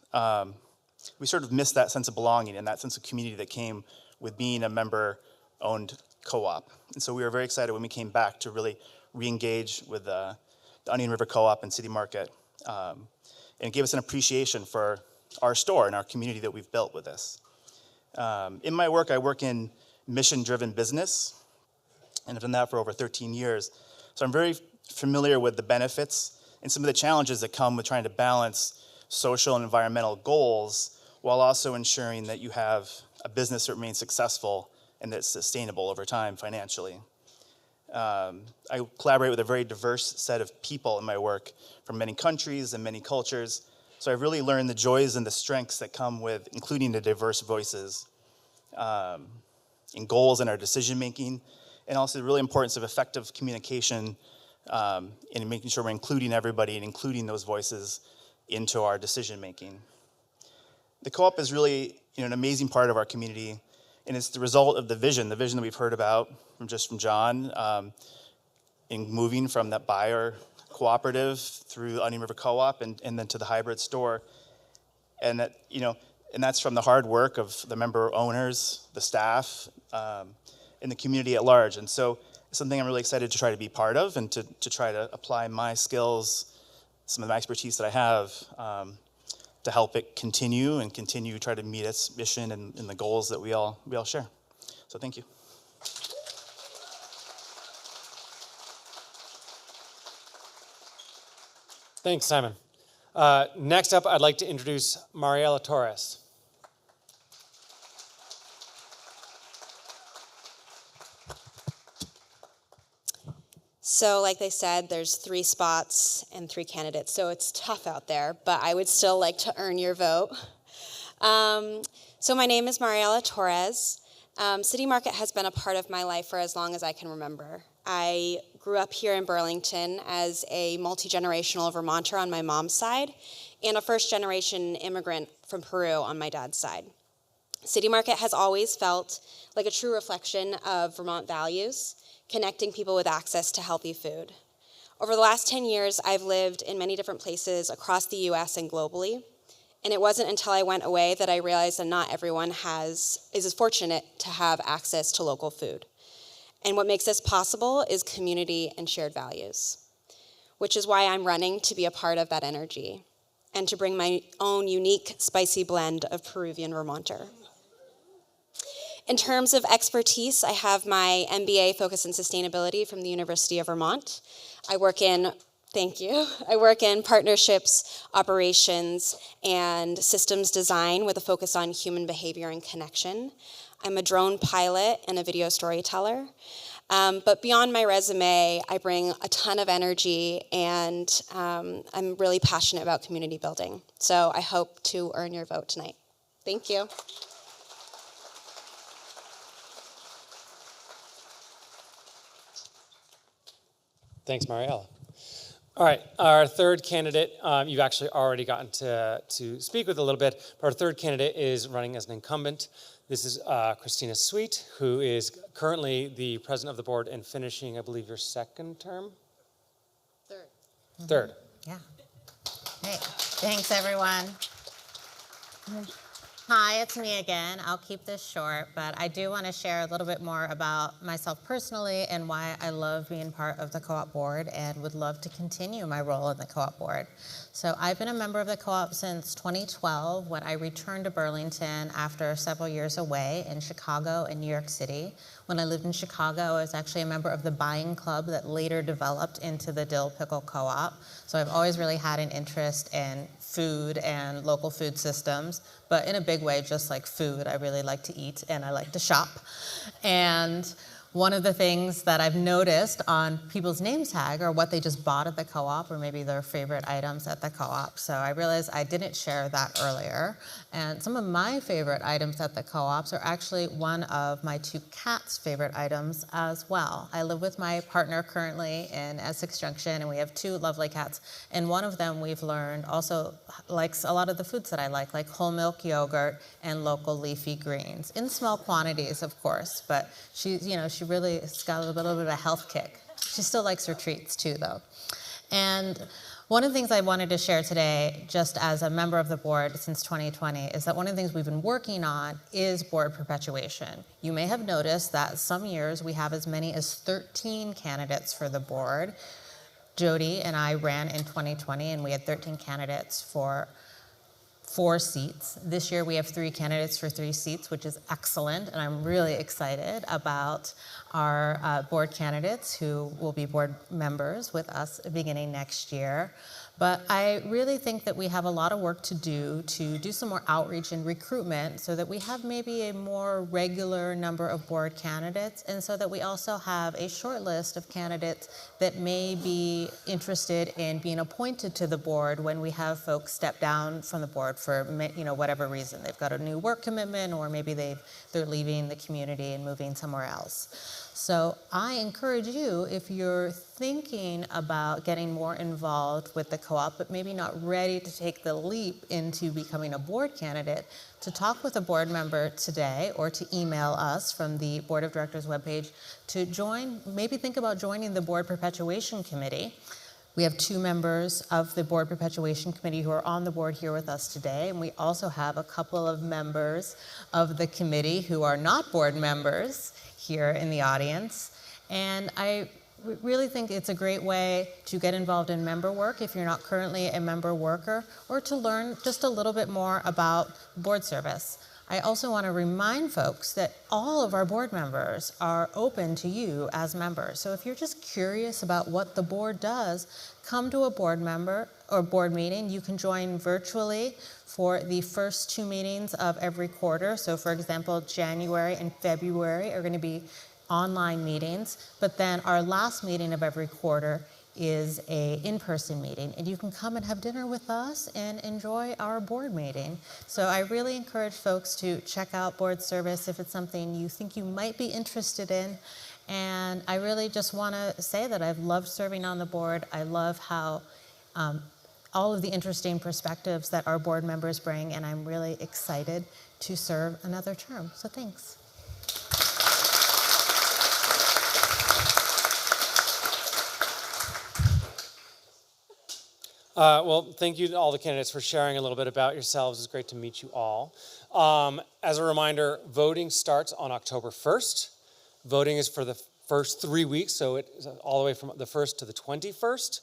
we sort of missed that sense of belonging and that sense of community that came with being a member-owned co-op. And so we were very excited when we came back to really re-engage with the Onion River Co-op and City Market. And it gave us an appreciation for our store and our community that we've built with this. In my work, I work in mission-driven business, and I've done that for over 13 years. So I'm very familiar with the benefits and some of the challenges that come with trying to balance social and environmental goals while also ensuring that you have a business that remains successful and that's sustainable over time financially. I collaborate with a very diverse set of people in my work from many countries and many cultures. So I've really learned the joys and the strengths that come with including the diverse voices in goals in our decision making, and also the really importance of effective communication in making sure we're including everybody and including those voices into our decision making. The co-op is really an amazing part of our community, and it's the result of the vision that we've heard about from John, in moving from that buyer cooperative through the Onion River Co-op and then to the hybrid store, and that and that's from the hard work of the member owners, the staff, and the community at large. And so it's something I'm really excited to try to be part of and to try to apply my skills, some of my expertise that I have, to help it continue try to meet its mission and the goals that we all share. So thank you. Thanks, Simon. Next up, I'd like to introduce Mariela Torres. So like they said, there's 3 spots and 3 candidates, so it's tough out there, but I would still like to earn your vote. So my name is Mariela Torres. City Market has been a part of my life for as long as I can remember. I grew up here in Burlington as a multi-generational Vermonter on my mom's side and a first-generation immigrant from Peru on my dad's side. City Market has always felt like a true reflection of Vermont values, connecting people with access to healthy food. Over the last 10 years, I've lived in many different places across the US and globally, and it wasn't until I went away that I realized that not everyone is as fortunate to have access to local food. And what makes this possible is community and shared values, which is why I'm running to be a part of that energy and to bring my own unique spicy blend of Peruvian Vermonter. In terms of expertise, I have my MBA focused in sustainability from the University of Vermont. I work in partnerships, operations, and systems design with a focus on human behavior and connection. I'm a drone pilot and a video storyteller. But beyond my resume, I bring a ton of energy, and I'm really passionate about community building. So I hope to earn your vote tonight. Thank you. Thanks, Mariela. All right, our third candidate, you've actually already gotten to speak with a little bit, but our third candidate is running as an incumbent. This is Christina Sweet, who is currently the president of the board and finishing, I believe, your second term? Third. Yeah. Hey, thanks everyone. Hi, it's me again. I'll keep this short, but I do want to share a little bit more about myself personally and why I love being part of the co-op board and would love to continue my role in the co-op board. So I've been a member of the co-op since 2012 when I returned to Burlington after several years away in Chicago and New York City. When I lived in Chicago, I was actually a member of the buying club that later developed into the Dill Pickle Co-op. So I've always really had an interest in food and local food systems, but in a big way, just like food. I really like to eat and I like to shop. And one of the things that I've noticed on people's name tag are what they just bought at the co-op or maybe their favorite items at the co-op. So I realized I didn't share that earlier. And some of my favorite items at the co-ops are actually one of my 2 cats' favorite items as well. I live with my partner currently in Essex Junction, and we have 2 lovely cats. And one of them, we've learned, also likes a lot of the foods that I like whole milk yogurt and local leafy greens, in small quantities, of course. But she really has got a little bit of a health kick. She still likes her treats too, though. And one of the things I wanted to share today, just as a member of the board since 2020, is that one of the things we've been working on is board perpetuation. You may have noticed that some years we have as many as 13 candidates for the board. Jody and I ran in 2020, and we had 13 candidates for 4 seats. This year we have 3 candidates for 3 seats, which is excellent, and I'm really excited about our board candidates who will be board members with us beginning next year. But I really think that we have a lot of work to do some more outreach and recruitment so that we have maybe a more regular number of board candidates, and so that we also have a short list of candidates that may be interested in being appointed to the board when we have folks step down from the board for whatever reason. They've got a new work commitment, or maybe they're leaving the community and moving somewhere else. So I encourage you, if you're thinking about getting more involved with the co-op, but maybe not ready to take the leap into becoming a board candidate, to talk with a board member today or to email us from the Board of Directors webpage to join, maybe think about joining the Board Perpetuation Committee. We have 2 members of the Board Perpetuation Committee who are on the board here with us today, and we also have a couple of members of the committee who are not board members here in the audience. And I really think it's a great way to get involved in member work if you're not currently a member worker, or to learn just a little bit more about board service. I also want to remind folks that all of our board members are open to you as members. So if you're just curious about what the board does, come to a board member or board meeting. You can join virtually for the first 2 meetings of every quarter. So for example, January and February are going to be online meetings, but then our last meeting of every quarter is a in-person meeting, and you can come and have dinner with us and enjoy our board meeting. So I really encourage folks to check out board service if it's something you think you might be interested in. And I really just want to say that I've loved serving on the board. I love how all of the interesting perspectives that our board members bring, and I'm really excited to serve another term. So thanks. Well, thank you to all the candidates for sharing a little bit about yourselves. It's great to meet you all. As a reminder, voting starts on October 1st. Voting is for the first 3 weeks, so it's all the way from the 1st to the 21st.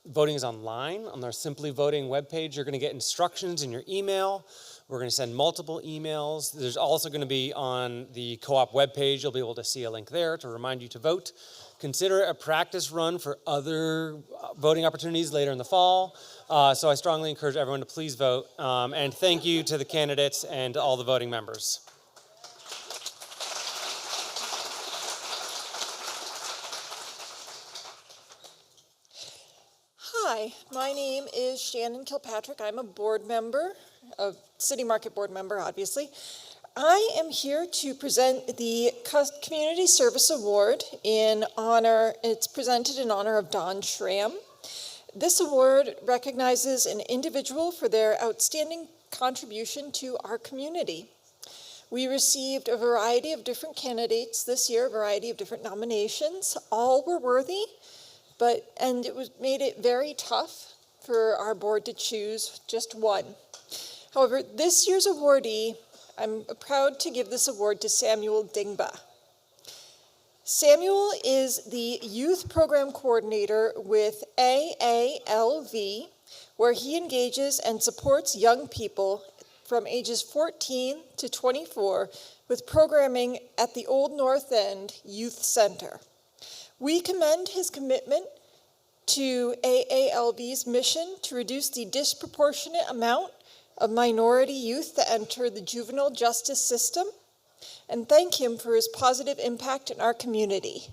Voting is online on our Simply Voting webpage. You're going to get instructions in your email. We're going to send multiple emails. There's also going to be on the co-op webpage, you'll be able to see a link there to remind you to vote. Consider it a practice run for other voting opportunities later in the fall. So I strongly encourage everyone to please vote. And thank you to the candidates and to all the voting members. Hi, my name is Shannon Kilpatrick. I'm a board member, a City Market board member, obviously. I am here to present the Community Service Award it's presented in honor of Don Schramm. This award recognizes an individual for their outstanding contribution to our community. We received a variety of different candidates this year, a variety of different nominations. All were worthy, and it made it very tough for our board to choose just one. However, this year's awardee, I'm proud to give this award to Samuel Dingba. Samuel is the Youth Program Coordinator with AALV, where he engages and supports young people from ages 14 to 24 with programming at the Old North End Youth Center. We commend his commitment to AALV's mission to reduce the disproportionate amount of minority youth that enter the juvenile justice system, and thank him for his positive impact in our community.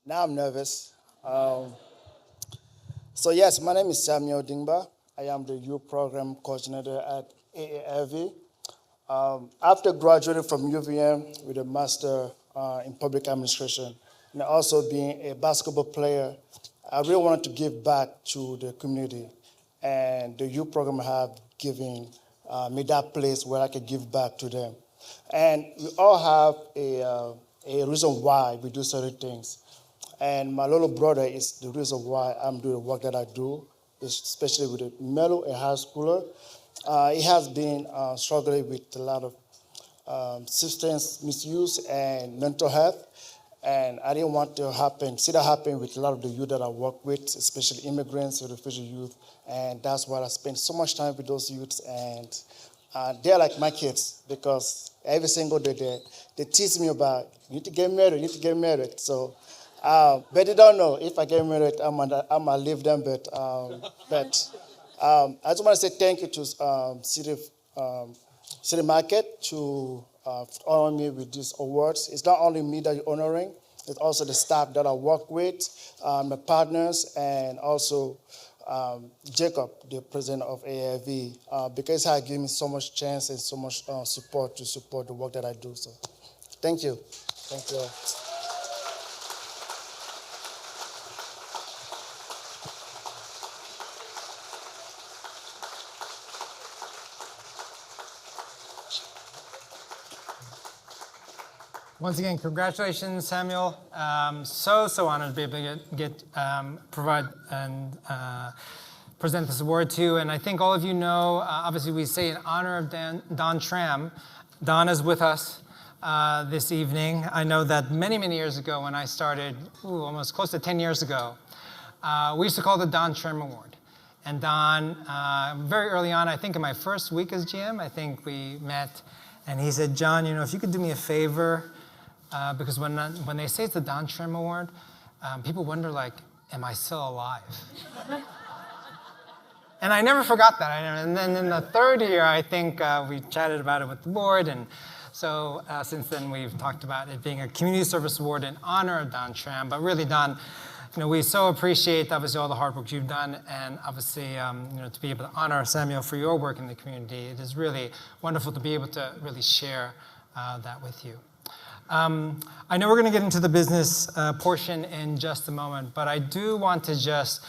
Now I'm nervous. So yes, my name is Samuel Dingba. I am the youth program coordinator at AALV. After graduating from UVM with a master in public administration and also being a basketball player, I really wanted to give back to the community. And the youth program have given me that place where I could give back to them. And we all have a reason why we do certain things. And my little brother is the reason why I'm doing the work that I do, especially with the middle and high schooler. He has been struggling with a lot of substance misuse and mental health. And I didn't want to see that happen with a lot of the youth that I work with, especially immigrants and refugee youth. And that's why I spend so much time with those youths and they're like my kids because every single day they tease me about, you need to get married, you need to get married. So, but they don't know if I get married, I'm gonna leave them. But I just want to say thank you to City Market to honor me with these awards. It's not only me that you're honoring, it's also the staff that I work with, my partners, and also Jacob, the president of AAV, because he given me so much chance and so much support to support the work that I do. So, thank you. Thank you. Once again, congratulations, Samuel. So honored to be able to provide and present this award to you. And I think all of you know, obviously we say in honor of Don Tram. Don is with us this evening. I know that many years ago when I started, almost close to 10 years ago, we used to call it the Don Tram Award. And Don, very early on, I think in my first week as GM, I think we met, and he said, John, if you could do me a favor, because when they say it's the Don Tram Award, people wonder, like, am I still alive? And I never forgot that. And then in the third year, I think we chatted about it with the board. And so since then, we've talked about it being a community service award in honor of Don Tram. But really, Don, we so appreciate, obviously, all the hard work you've done. And obviously, to be able to honor Samuel for your work in the community, it is really wonderful to be able to really share that with you. I know we're going to get into the business portion in just a moment, but I do want to just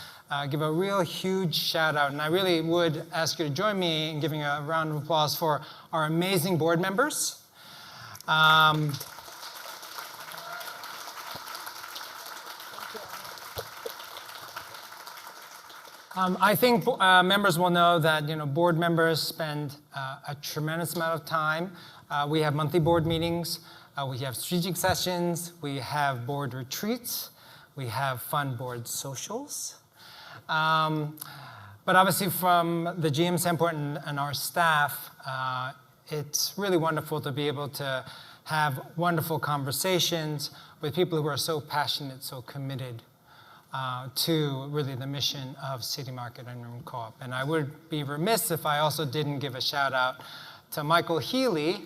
give a real huge shout out, and I really would ask you to join me in giving a round of applause for our amazing board members. I think members will know that board members spend a tremendous amount of time. We have monthly board meetings. We have strategic sessions, we have board retreats, we have fun board socials. But obviously from the GM standpoint and our staff, it's really wonderful to be able to have wonderful conversations with people who are so passionate, so committed to really the mission of City Market and Room Co-op. And I would be remiss if I also didn't give a shout out to Michael Healy,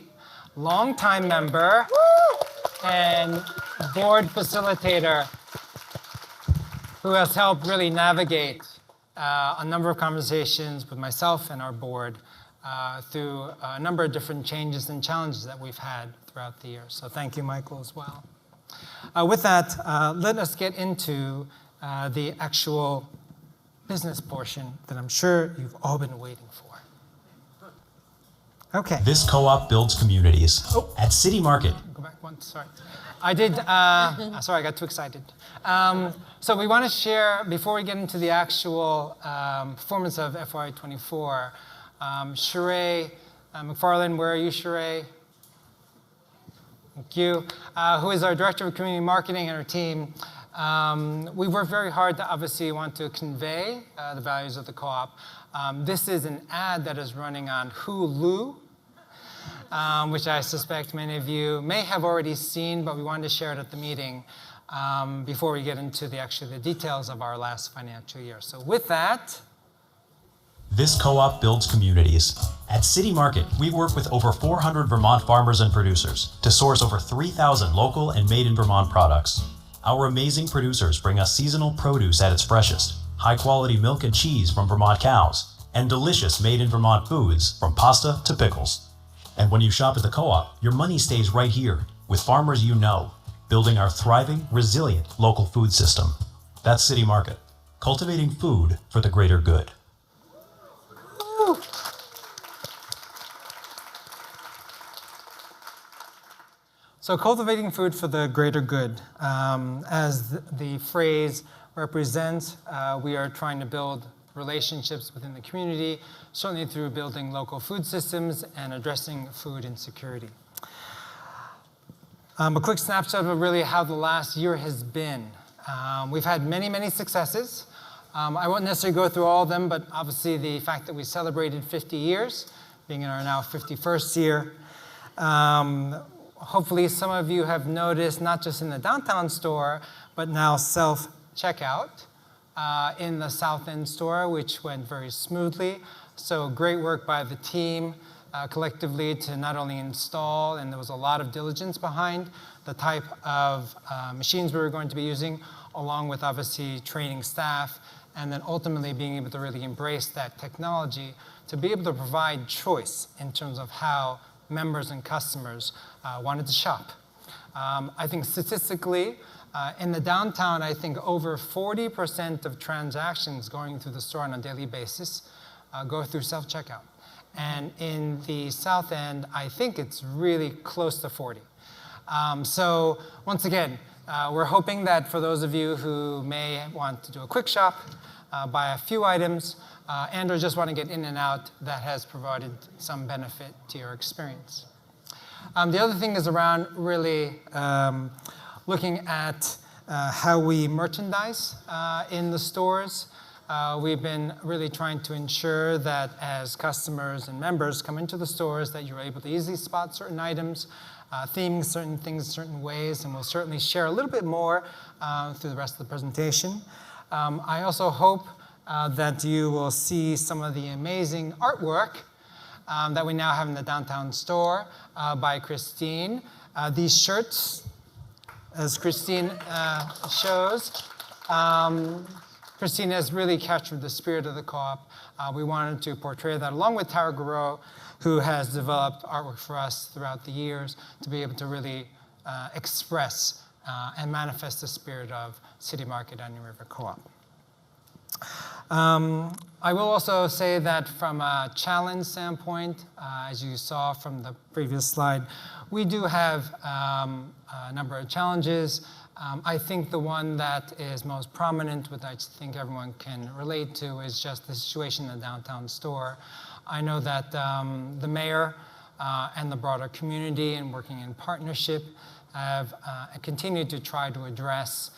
longtime member and board facilitator who has helped really navigate a number of conversations with myself and our board through a number of different changes and challenges that we've had throughout the year. So thank you, Michael, as well. With that, let us get into the actual business portion that I'm sure you've all been waiting for. Okay. This co-op builds communities. At City Market. Go back one, sorry. I did, sorry, I got too excited. So we want to share, before we get into the actual performance of FY24, Sheree McFarland, where are you, Sheree? Thank you. Who is our Director of Community Marketing and her team. We've worked very hard to obviously want to convey the values of the co-op. This is an ad that is running on Hulu, which I suspect many of you may have already seen, but we wanted to share it at the meeting before we get into the details of our last financial year. So with that, this co-op builds communities. At City Market, we work with over 400 Vermont farmers and producers to source over 3,000 local and made-in-Vermont products. Our amazing producers bring us seasonal produce at its freshest, high-quality milk and cheese from Vermont cows, and delicious made-in-Vermont foods from pasta to pickles. And when you shop at the co-op, your money stays right here with farmers you know, building our thriving, resilient local food system. That's City Market, cultivating food for the greater good. So cultivating food for the greater good, as the phrase represents, we are trying to build relationships within the community, certainly through building local food systems and addressing food insecurity. A quick snapshot of really how the last year has been. We've had many successes. I won't necessarily go through all of them, but obviously the fact that we celebrated 50 years being in our now 51st year. Hopefully some of you have noticed, not just in the downtown store, but now self-checkout in the South End store, which went very smoothly. So great work by the team collectively to not only install, and there was a lot of diligence behind the type of machines we were going to be using, along with obviously training staff, and then ultimately being able to really embrace that technology to be able to provide choice in terms of how members and customers wanted to shop. I think statistically, in the downtown, I think over 40% of transactions going through the store on a daily basis go through self-checkout. And in the South End, I think it's really close to 40. So once again, we're hoping that for those of you who may want to do a quick shop, buy a few items, and or just want to get in and out, that has provided some benefit to your experience. The other thing is around really looking at how we merchandise in the stores. We've been really trying to ensure that as customers and members come into the stores that you're able to easily spot certain items, theming certain things certain ways, and we'll certainly share a little bit more through the rest of the presentation. I also hope that you will see some of the amazing artwork that we now have in the downtown store by Christine. These shirts, as Christine shows, Christine has really captured the spirit of the co-op. We wanted to portray that along with Tara Garreau, who has developed artwork for us throughout the years to be able to really express and manifest the spirit of City Market Onion River Co-op. I will also say that from a challenge standpoint, as you saw from the previous slide, we do have a number of challenges. I think the one that is most prominent, which I think everyone can relate to, is just the situation in the downtown store. I know that the mayor and the broader community, and working in partnership, have continued to try to address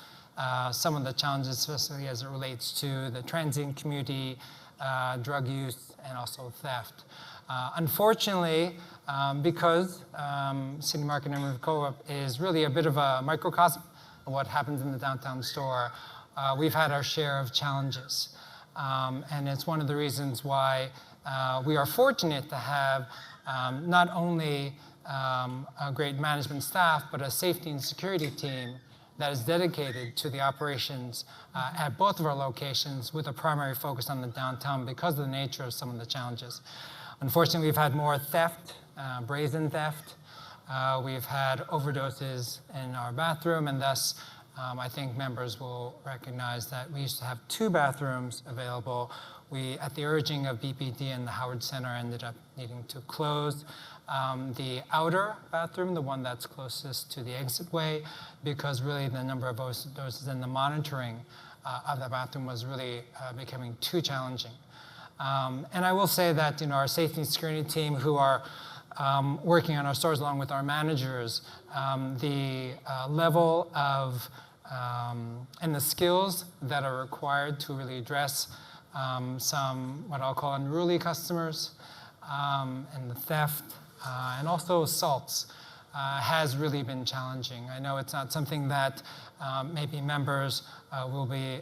some of the challenges, especially as it relates to the transient community, drug use, and also theft. Unfortunately, because City Market Onion River Co-op is really a bit of a microcosm of what happens in the downtown store, we've had our share of challenges. And it's one of the reasons why we are fortunate to have not only a great management staff, but a safety and security team that is dedicated to the operations at both of our locations with a primary focus on the downtown because of the nature of some of the challenges. Unfortunately, we've had more theft, brazen theft. We've had overdoses in our bathroom, and thus I think members will recognize that we used to have 2 bathrooms available. We, at the urging of BPD and the Howard Center, ended up needing to close the outer bathroom, the one that's closest to the exitway, because really the number of overdoses and the monitoring of the bathroom was really becoming too challenging. And I will say that our safety and security team, who are working on our stores along with our managers, the level of and the skills that are required to really address some what I'll call unruly customers and the theft and also assaults has really been challenging. I know it's not something that maybe members will be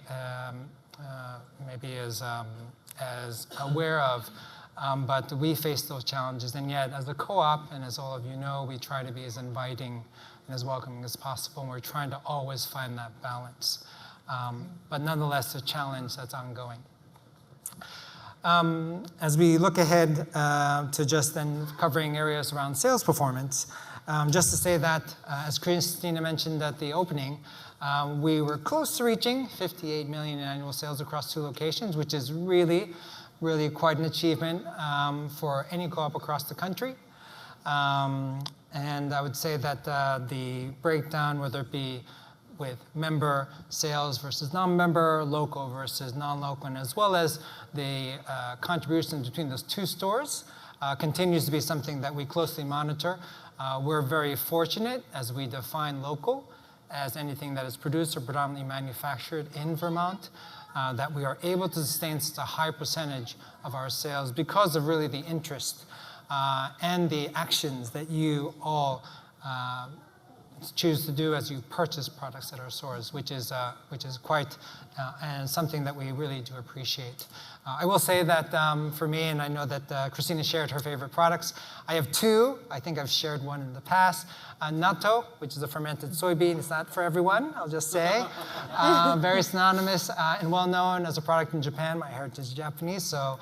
maybe as aware of, but we face those challenges. And yet, as a co-op, and as all of you know, we try to be as inviting and as welcoming as possible, and we're trying to always find that balance. But nonetheless, a challenge that's ongoing. As we look ahead to just then covering areas around sales performance, just to say that, as Christina mentioned at the opening, we were close to reaching 58 million in annual sales across 2 locations, which is really quite an achievement for any co-op across the country. And I would say that the breakdown, whether it be with member sales versus non-member, local versus non-local, and as well as the contribution between those 2 stores, continues to be something that we closely monitor. We're very fortunate, as we define local as anything that is produced or predominantly manufactured in Vermont, that we are able to sustain such a high percentage of our sales because of really the interest and the actions that you all choose to do as you purchase products at our stores, which is quite and something that we really do appreciate. I will say that for me, and I know that Christina shared her favorite products, I have two. I think I've shared one in the past. Natto, which is a fermented soybean. It's not for everyone, I'll just say. Very synonymous and well known as a product in Japan. My heritage is Japanese, so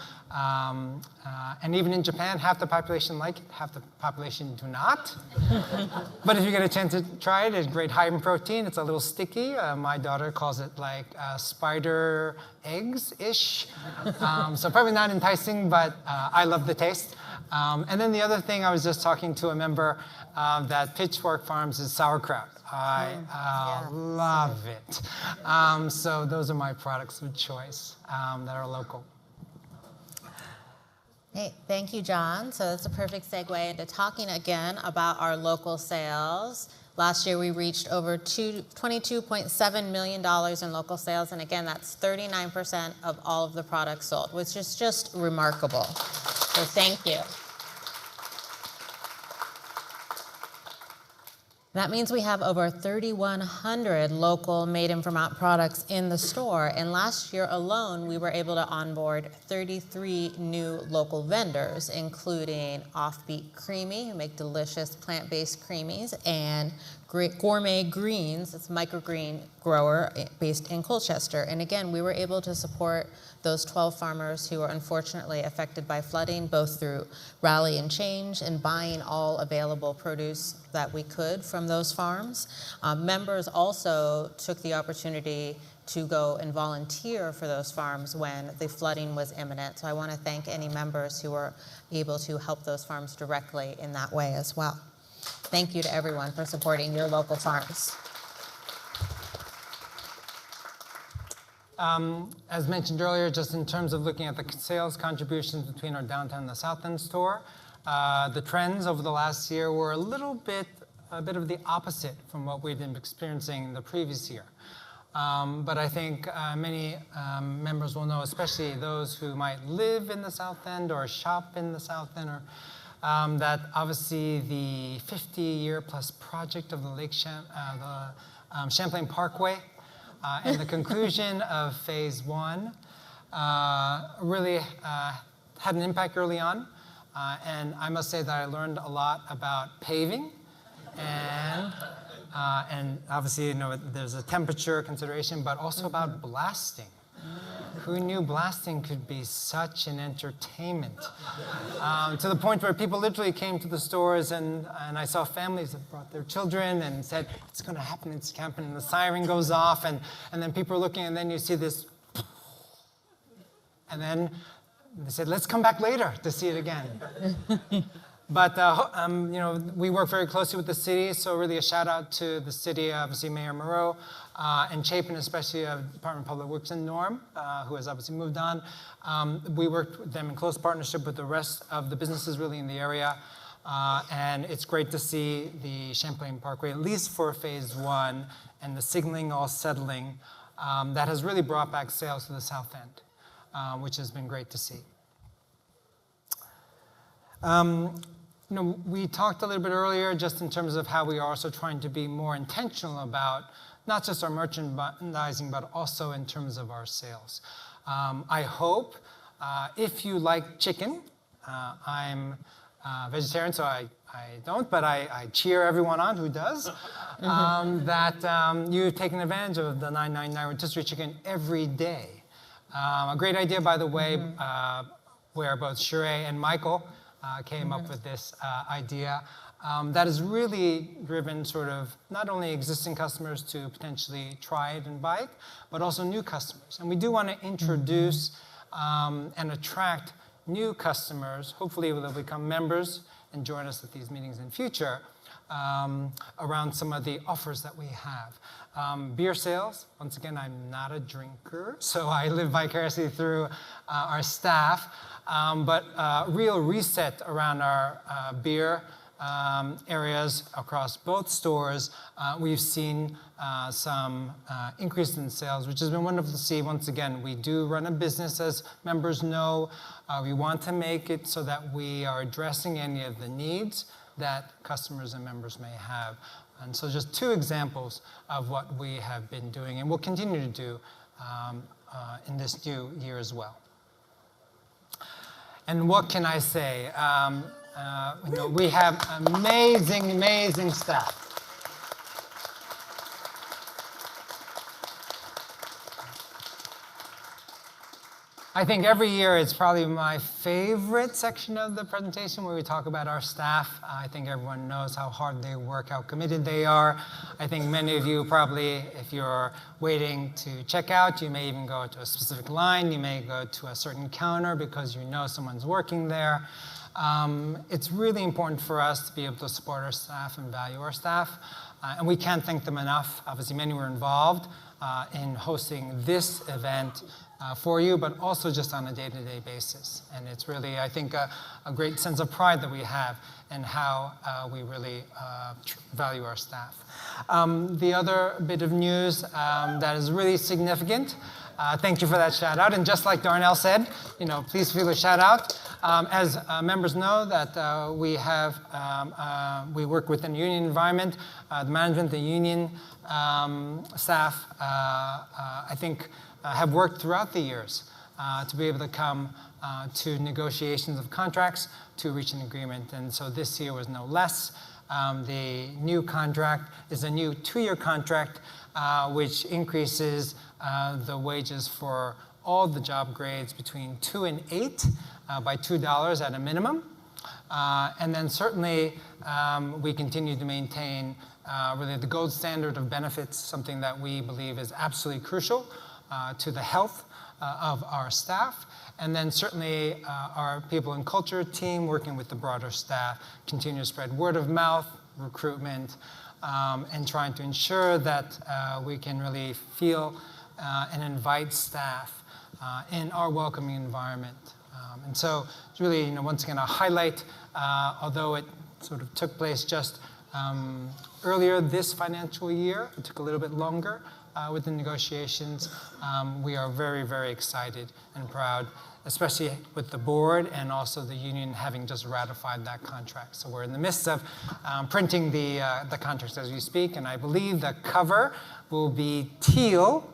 and even in Japan, half the population like it, half the population do not. But if you get a chance to try it, it's great high in protein. It's a little sticky. My daughter calls it like spider eggs-ish. So probably not enticing, but I love the taste. And then the other thing, I was just talking to a member that Pitchfork Farms is sauerkraut. I love it. So those are my products of choice that are local. Hey, thank you, John. So that's a perfect segue into talking again about our local sales. Last year, we reached over $22.7 million in local sales. And again, that's 39% of all of the products sold, which is just remarkable. So thank you. That means we have over 3,100 local Made in Vermont products in the store. And last year alone, we were able to onboard 33 new local vendors, including Offbeat Creamy, who make delicious plant-based creamies, and Gourmet Greens, it's a microgreen grower based in Colchester. And again, we were able to support those 12 farmers who were unfortunately affected by flooding, both through Rally and Change and buying all available produce that we could from those farms. Members also took the opportunity to go and volunteer for those farms when the flooding was imminent. So I want to thank any members who were able to help those farms directly in that way as well. Thank you to everyone for supporting your local farms. As mentioned earlier, just in terms of looking at the sales contributions between our downtown and the South End store, the trends over the last year were a bit of the opposite from what we'd been experiencing the previous year. But I think many members will know, especially those who might live in the South End or shop in the South End, or that obviously the 50-year plus project of the Champlain Parkway and the conclusion of phase one really had an impact early on. And I must say that I learned a lot about paving and obviously, there's a temperature consideration, but also about blasting. Who knew blasting could be such an entertainment? To the point where people literally came to the stores, and I saw families that brought their children and said, it's going to happen, it's happening, and the siren goes off, and then people are looking, and then you see this, and then they said, let's come back later to see it again. But we work very closely with the city, so really a shout out to the city, obviously Mayor Moreau, and Chapin, especially Department of Public Works and Norm, who has obviously moved on. We worked with them in close partnership with the rest of the businesses really in the area, and it's great to see the Champlain Parkway, at least for phase one, and the signaling all settling. That has really brought back sales to the South End, which has been great to see. We talked a little bit earlier just in terms of how we are also trying to be more intentional about not just our merchandising, but also in terms of our sales. I hope if you like chicken, I'm vegetarian, so I don't, but I cheer everyone on who does, that you've taken advantage of the $9.99 rotisserie chicken every day. A great idea, by the way, where both Sheree and Michael came up with this idea that has really driven sort of not only existing customers to potentially try it and buy it, but also new customers. And we do want to introduce and attract new customers. Hopefully they'll become members and join us at these meetings in future around some of the offers that we have. Beer sales, once again, I'm not a drinker, so I live vicariously through our staff. But real reset around our beer areas across both stores, we've seen some increase in sales, which has been wonderful to see. Once again, we do run a business, as members know. We want to make it so that we are addressing any of the needs that customers and members may have. And so just two examples of what we have been doing and will continue to do in this new year as well. And what can I say? We have amazing, amazing staff. I think every year it's probably my favorite section of the presentation where we talk about our staff. I think everyone knows how hard they work, how committed they are. I think many of you probably, if you're waiting to check out, you may even go to a specific line. You may go to a certain counter because you know someone's working there. It's really important for us to be able to support our staff and value our staff. And we can't thank them enough. Obviously, many were involved in hosting this event for you, but also just on a day-to-day basis. And it's really, I think, a great sense of pride that we have in how we really value our staff. The other bit of news that is really significant, thank you for that shout out. And just like Darnell said, please feel a shout out. As members know that we work within a union environment. The management, the union staff, I think, have worked throughout the years to be able to come to negotiations of contracts to reach an agreement. And so this year was no less. The new contract is a new 2-year contract, which increases the wages for all the job grades between 2 and 8 by $2 at a minimum. And then certainly we continue to maintain really the gold standard of benefits, something that we believe is absolutely crucial to the health of our staff. And then certainly our people and culture team working with the broader staff continue to spread word of mouth, recruitment, and trying to ensure that we can really feel and invite staff in our welcoming environment. And so it's really, once again, a highlight, although it sort of took place just earlier this financial year, it took a little bit longer with the negotiations. We are very, very excited and proud, especially with the board and also the union having just ratified that contract. So we're in the midst of printing the contracts as we speak, and I believe the cover will be teal,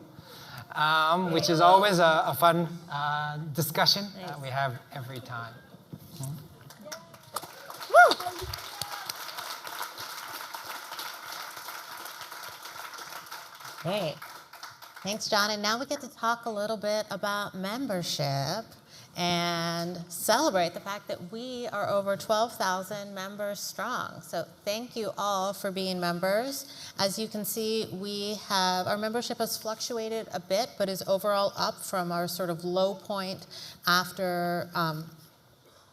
which is always a fun discussion that we have every time. Great. Thanks, John. And now we get to talk a little bit about membership and celebrate the fact that we are over 12,000 members strong. So thank you all for being members. As you can see, our membership has fluctuated a bit, but is overall up from our sort of low point after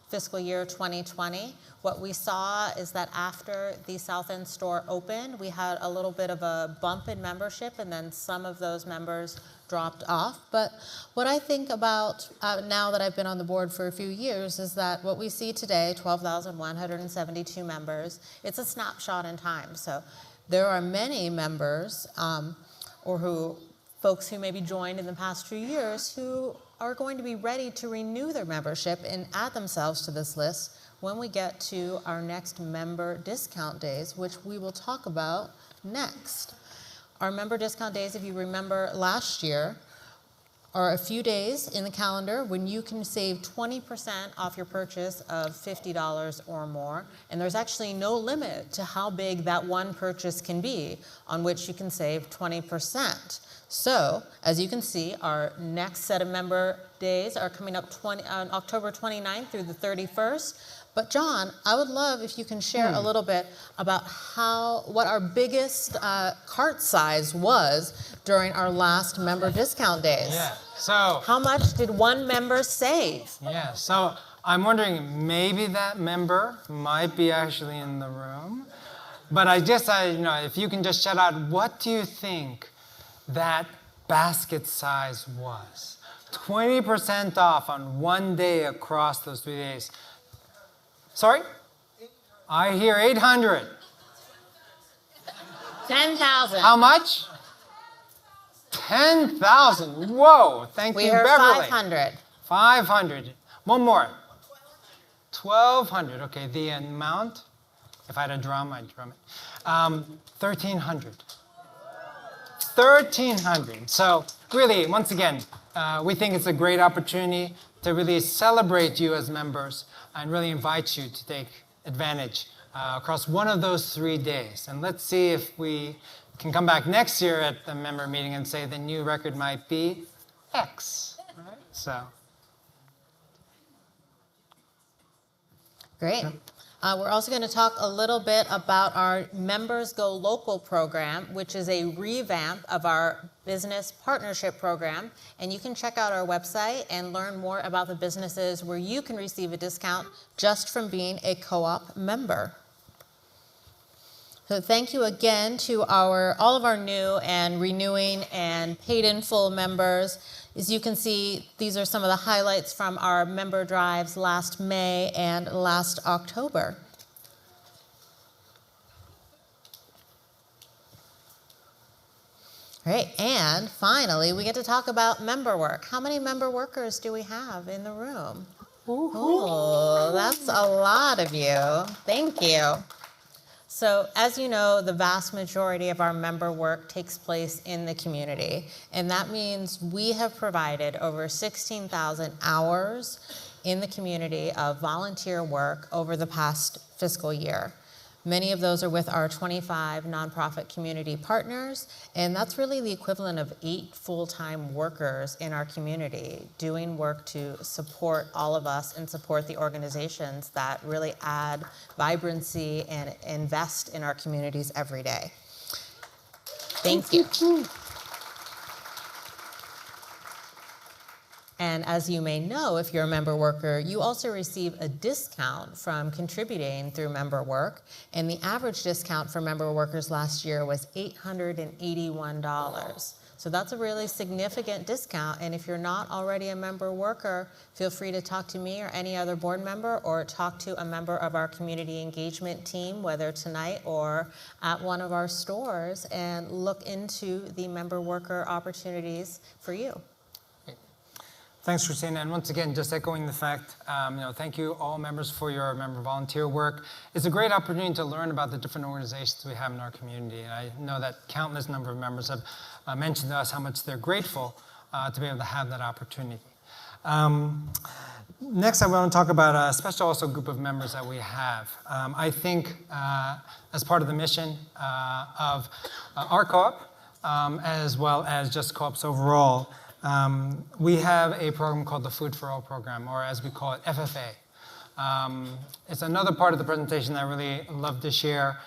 fiscal year 2020. What we saw is that after the South End store opened, we had a little bit of a bump in membership, and then some of those members dropped off. But what I think about now that I've been on the board for a few years is that what we see today, 12,172 members, it's a snapshot in time. So there are many members folks who maybe joined in the past few years who are going to be ready to renew their membership and add themselves to this list when we get to our next member discount days, which we will talk about next. Our member discount days, if you remember last year, are a few days in the calendar when you can save 20% off your purchase of $50 or more. And there's actually no limit to how big that one purchase can be on which you can save 20%. So, as you can see, our next set of member days are coming up on October 29th through the 31st. But John, I would love if you can share a little bit about what our biggest cart size was during our last member discount days. Yeah. So how much did one member save? Yeah. So I'm wondering, maybe that member might be actually in the room. But if you can just shout out, what do you think that basket size was? 20% off on one day across those 3 days. Sorry? I hear 800. 10,000. How much? 10,000. Whoa, thank We you, heard Beverly. 500. 500. One more. 1,200. Okay, the amount, if I had a drum, I'd drum it. 1,300. 1,300. So really, once again, we think it's a great opportunity to really celebrate you as members and really invite you to take advantage across one of those 3 days. And let's see if we can come back next year at the member meeting and say the new record might be X. Right? So. Great. We're also going to talk a little bit about our Members Go Local program, which is a revamp of our business partnership program. And you can check out our website and learn more about the businesses where you can receive a discount just from being a co-op member. So thank you again to all of our new and renewing and paid in full members. As you can see, these are some of the highlights from our member drives last May and last October. Great, and finally, we get to talk about member work. How many member workers do we have in the room? Oh, that's a lot of you. Thank you. So as you know, the vast majority of our member work takes place in the community. And that means we have provided over 16,000 hours in the community of volunteer work over the past fiscal year. Many of those are with our 25 nonprofit community partners, and that's really the equivalent of 8 full-time workers in our community doing work to support all of us and support the organizations that really add vibrancy and invest in our communities every day. Thank you. And as you may know, if you're a member worker, you also receive a discount from contributing through member work. And the average discount for member workers last year was $881. So that's a really significant discount. And if you're not already a member worker, feel free to talk to me or any other board member, or talk to a member of our community engagement team, whether tonight or at one of our stores, and look into the member worker opportunities for you. Thanks, Christina. And once again, just echoing the fact, thank you all members for your member volunteer work. It's a great opportunity to learn about the different organizations we have in our community. And I know that countless number of members have mentioned to us how much they're grateful to be able to have that opportunity. Next, I want to talk about a special also group of members that we have. I think as part of the mission of our co-op, as well as just co-ops overall, we have a program called the Food for All program, or as we call it, FFA. It's another part of the presentation that I really love to share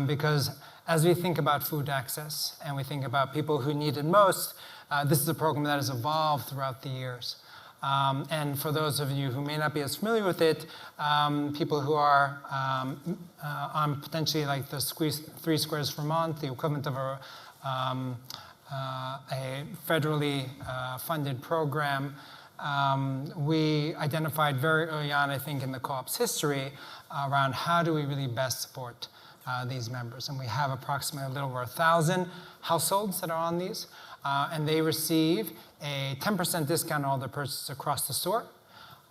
because as we think about food access and we think about people who need it most, this is a program that has evolved throughout the years. And for those of you who may not be as familiar with it, people who are on potentially like the 3 Squares Vermont, the equivalent of a federally funded program, we identified very early on, I think, in the co-op's history around how do we really best support these members. And we have approximately a little over 1,000 households that are on these, and they receive a 10% discount on all their purchases across the store.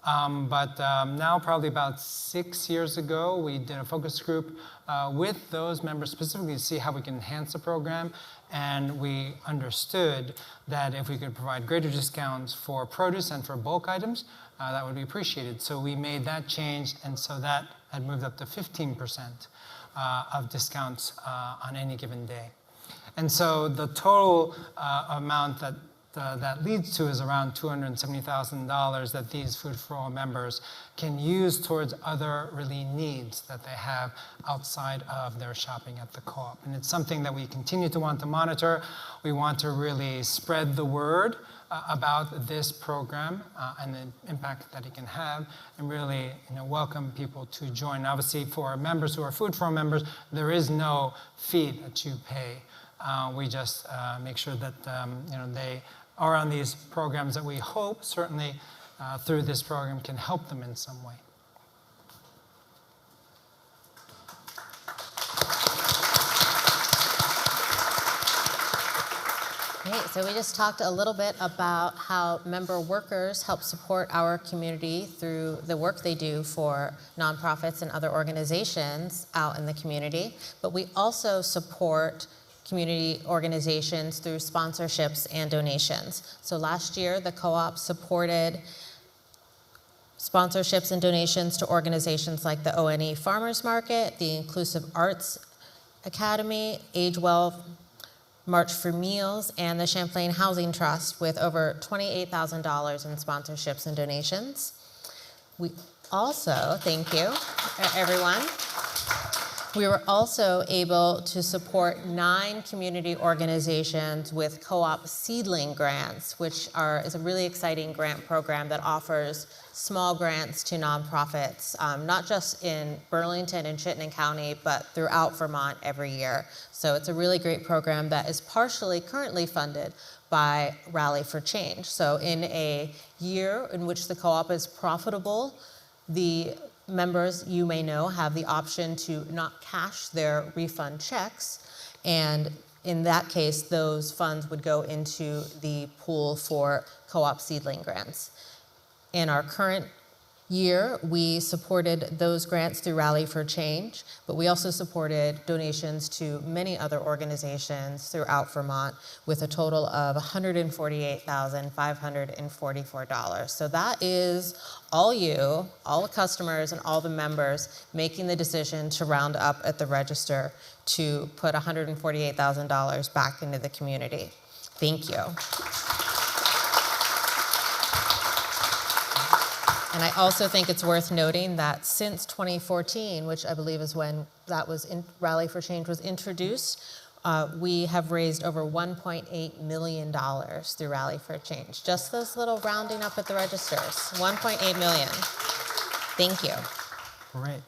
But now, probably about 6 years ago, we did a focus group with those members specifically to see how we can enhance the program. And we understood that if we could provide greater discounts for produce and for bulk items, that would be appreciated. So we made that change, and so that had moved up to 15% of discounts on any given day. And so the total amount that leads to is around $270,000 that these Food for All members can use towards other really needs that they have outside of their shopping at the co-op. And it's something that we continue to want to monitor. We want to really spread the word about this program and the impact that it can have, and really welcome people to join. Obviously, for our members who are Food for All members, there is no fee that you pay. We just make sure that they are on these programs that we hope, certainly through this program, can help them in some way. so we just talked a little bit about how member workers help support our community through the work they do for nonprofits and other organizations out in the community. But we also support community organizations through sponsorships and donations. So last year, the co-op supported sponsorships and donations to organizations like the ONE Farmers Market, the Inclusive Arts Academy, Age Well, March for Meals, and the Champlain Housing Trust with over $28,000 in sponsorships and donations. We also, thank you, everyone. We were also able to support 9 community organizations with co-op seedling grants, which is a really exciting grant program that offers small grants to nonprofits, not just in Burlington and Chittenden County, but throughout Vermont every year. So it's a really great program that is partially currently funded by Rally for Change. So in a year in which the co-op is profitable, the members, you may know, have the option to not cash their refund checks, and in that case, those funds would go into the pool for co-op seedling grants. In our current year, we supported those grants through Rally for Change, but we also supported donations to many other organizations throughout Vermont with a total of $148,544. So that is all you, all the customers and all the members making the decision to round up at the register to put $148,000 back into the community. Thank you. And I also think it's worth noting that since 2014, which I believe is when that was Rally for Change was introduced, we have raised over $1.8 million through Rally for Change. Just those little rounding up at the registers, $1.8 million. Thank you. Great.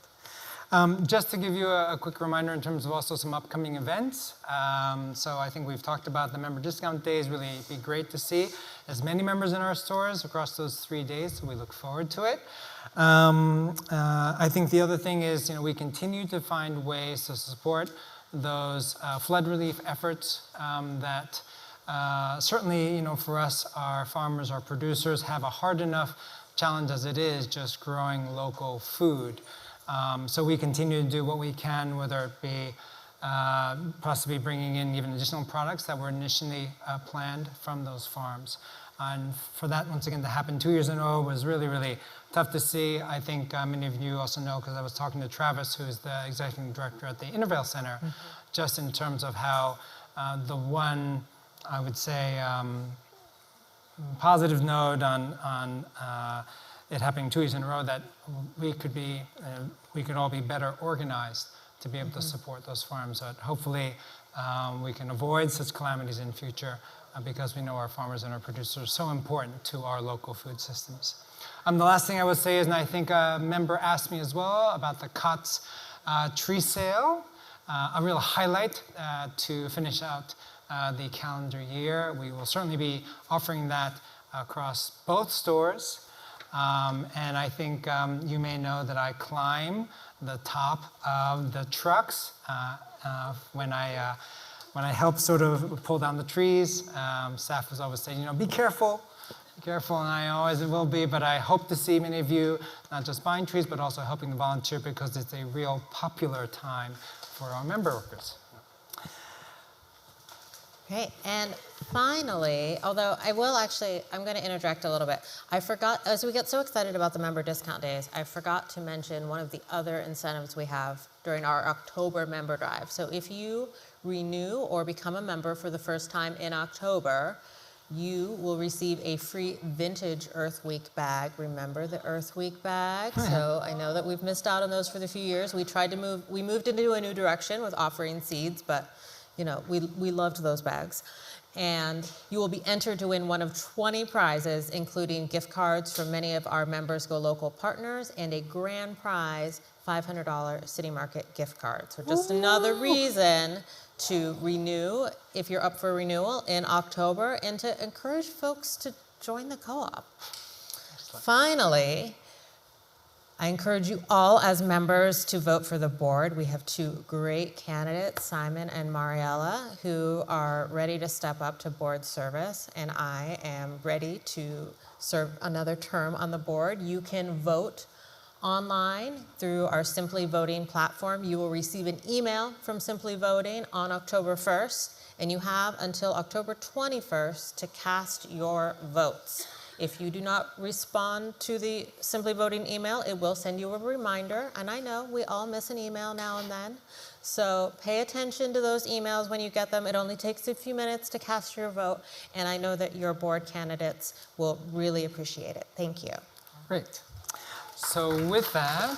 Just to give you a quick reminder in terms of also some upcoming events. So I think we've talked about the member discount days. Really be great to see as many members in our stores across those 3 days. So we look forward to it. I think the other thing is, we continue to find ways to support those flood relief efforts that certainly, for us, our farmers, our producers have a hard enough challenge as it is just growing local food. So we continue to do what we can, whether it be possibly bringing in even additional products that were initially planned from those farms. And for that, once again, to happen 2 years in a row was really, really tough to see. I think many of you also know, because I was talking to Travis, who's the executive director at the Intervale Center, just in terms of how the one, I would say, positive note on it happening 2 years in a row, that we could all be better organized to be able to support those farms. But hopefully we can avoid such calamities in future because we know our farmers and our producers are so important to our local food systems. The last thing I would say is, and I think a member asked me as well about the COTS tree sale, a real highlight to finish out the calendar year. We will certainly be offering that across both stores. And I think you may know that I climb the top of the trucks when I help sort of pull down the trees. Staff was always saying, be careful, and I always will be. But I hope to see many of you not just buying trees, but also helping to volunteer, because it's a real popular time for our member workers. Okay, and finally, although I'm going to interject a little bit. I forgot, as we get so excited about the member discount days, I forgot to mention one of the other incentives we have during our October member drive. So if you renew or become a member for the first time in October, you will receive a free vintage Earth Week bag. Remember the Earth Week bag? So I know that we've missed out on those for the few years. We moved into a new direction with offering seeds, but we loved those bags. And you will be entered to win one of 20 prizes, including gift cards from many of our Members Go Local partners and a grand prize $500 City Market gift card. So just another reason to renew if you're up for renewal in October, and to encourage folks to join the co-op. Finally, I encourage you all as members to vote for the board. We have two great candidates, Simon and Mariella, who are ready to step up to board service, and I am ready to serve another term on the board. You can vote online through our Simply Voting platform. You will receive an email from Simply Voting on October 1st, and you have until October 21st to cast your votes. If you do not respond to the Simply Voting email, it will send you a reminder. And I know we all miss an email now and then. So pay attention to those emails when you get them. It only takes a few minutes to cast your vote. And I know that your board candidates will really appreciate it. Thank you. Great. So with that,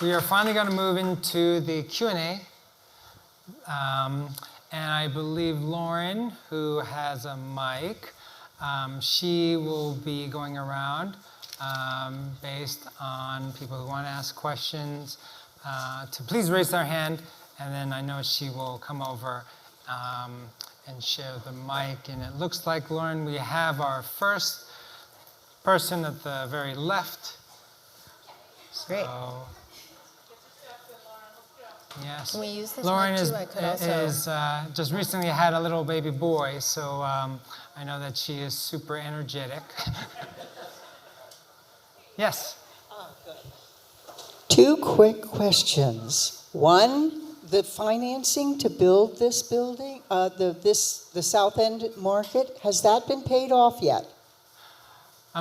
we are finally going to move into the Q&A. And I believe Lauren, who has a mic, she will be going around based on people who want to ask questions to please raise their hand, and then I know she will come over and share the mic. And it looks like, Lauren, we have our first person at the very left. Great. So, yes. Can we use this Lauren mic is, too? I could also- just recently had a little baby boy, so I know that she is super energetic. Yes. Two quick questions. One, the financing to build this building, the South End Market, has that been paid off yet?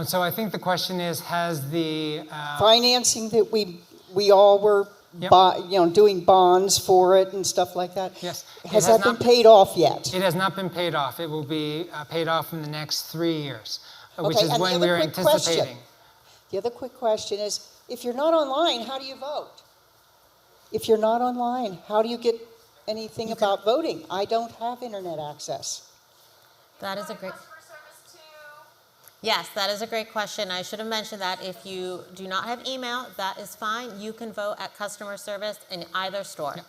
So I think the question is, has the Financing that we all were Yep. doing bonds for it and stuff like that? Yes. Has It has that been not- paid off yet? It has not been paid off. It will be paid off in the next 3 years, which Okay, is and the when other we are quick question. anticipating. The other quick question is, if you're not online, how do you vote? If you're not online, how do you get anything about voting? I don't have internet access. That is a great. Yes, that is a great question. I should have mentioned that. If you do not have email, that is fine. You can vote at customer service in either store. Yep.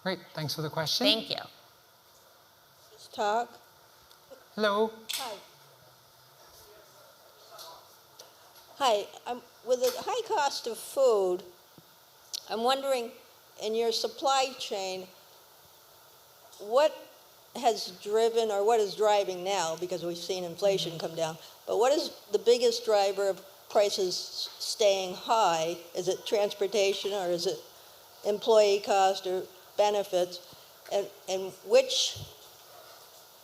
Great. Thanks for the question. Thank you. Talk. Hello. Hi, with the high cost of food, I'm wondering, in your supply chain, what has driven, or what is driving now, because we've seen inflation come down, but what is the biggest driver of prices staying high? Is it transportation, or is it employee cost or benefits? And which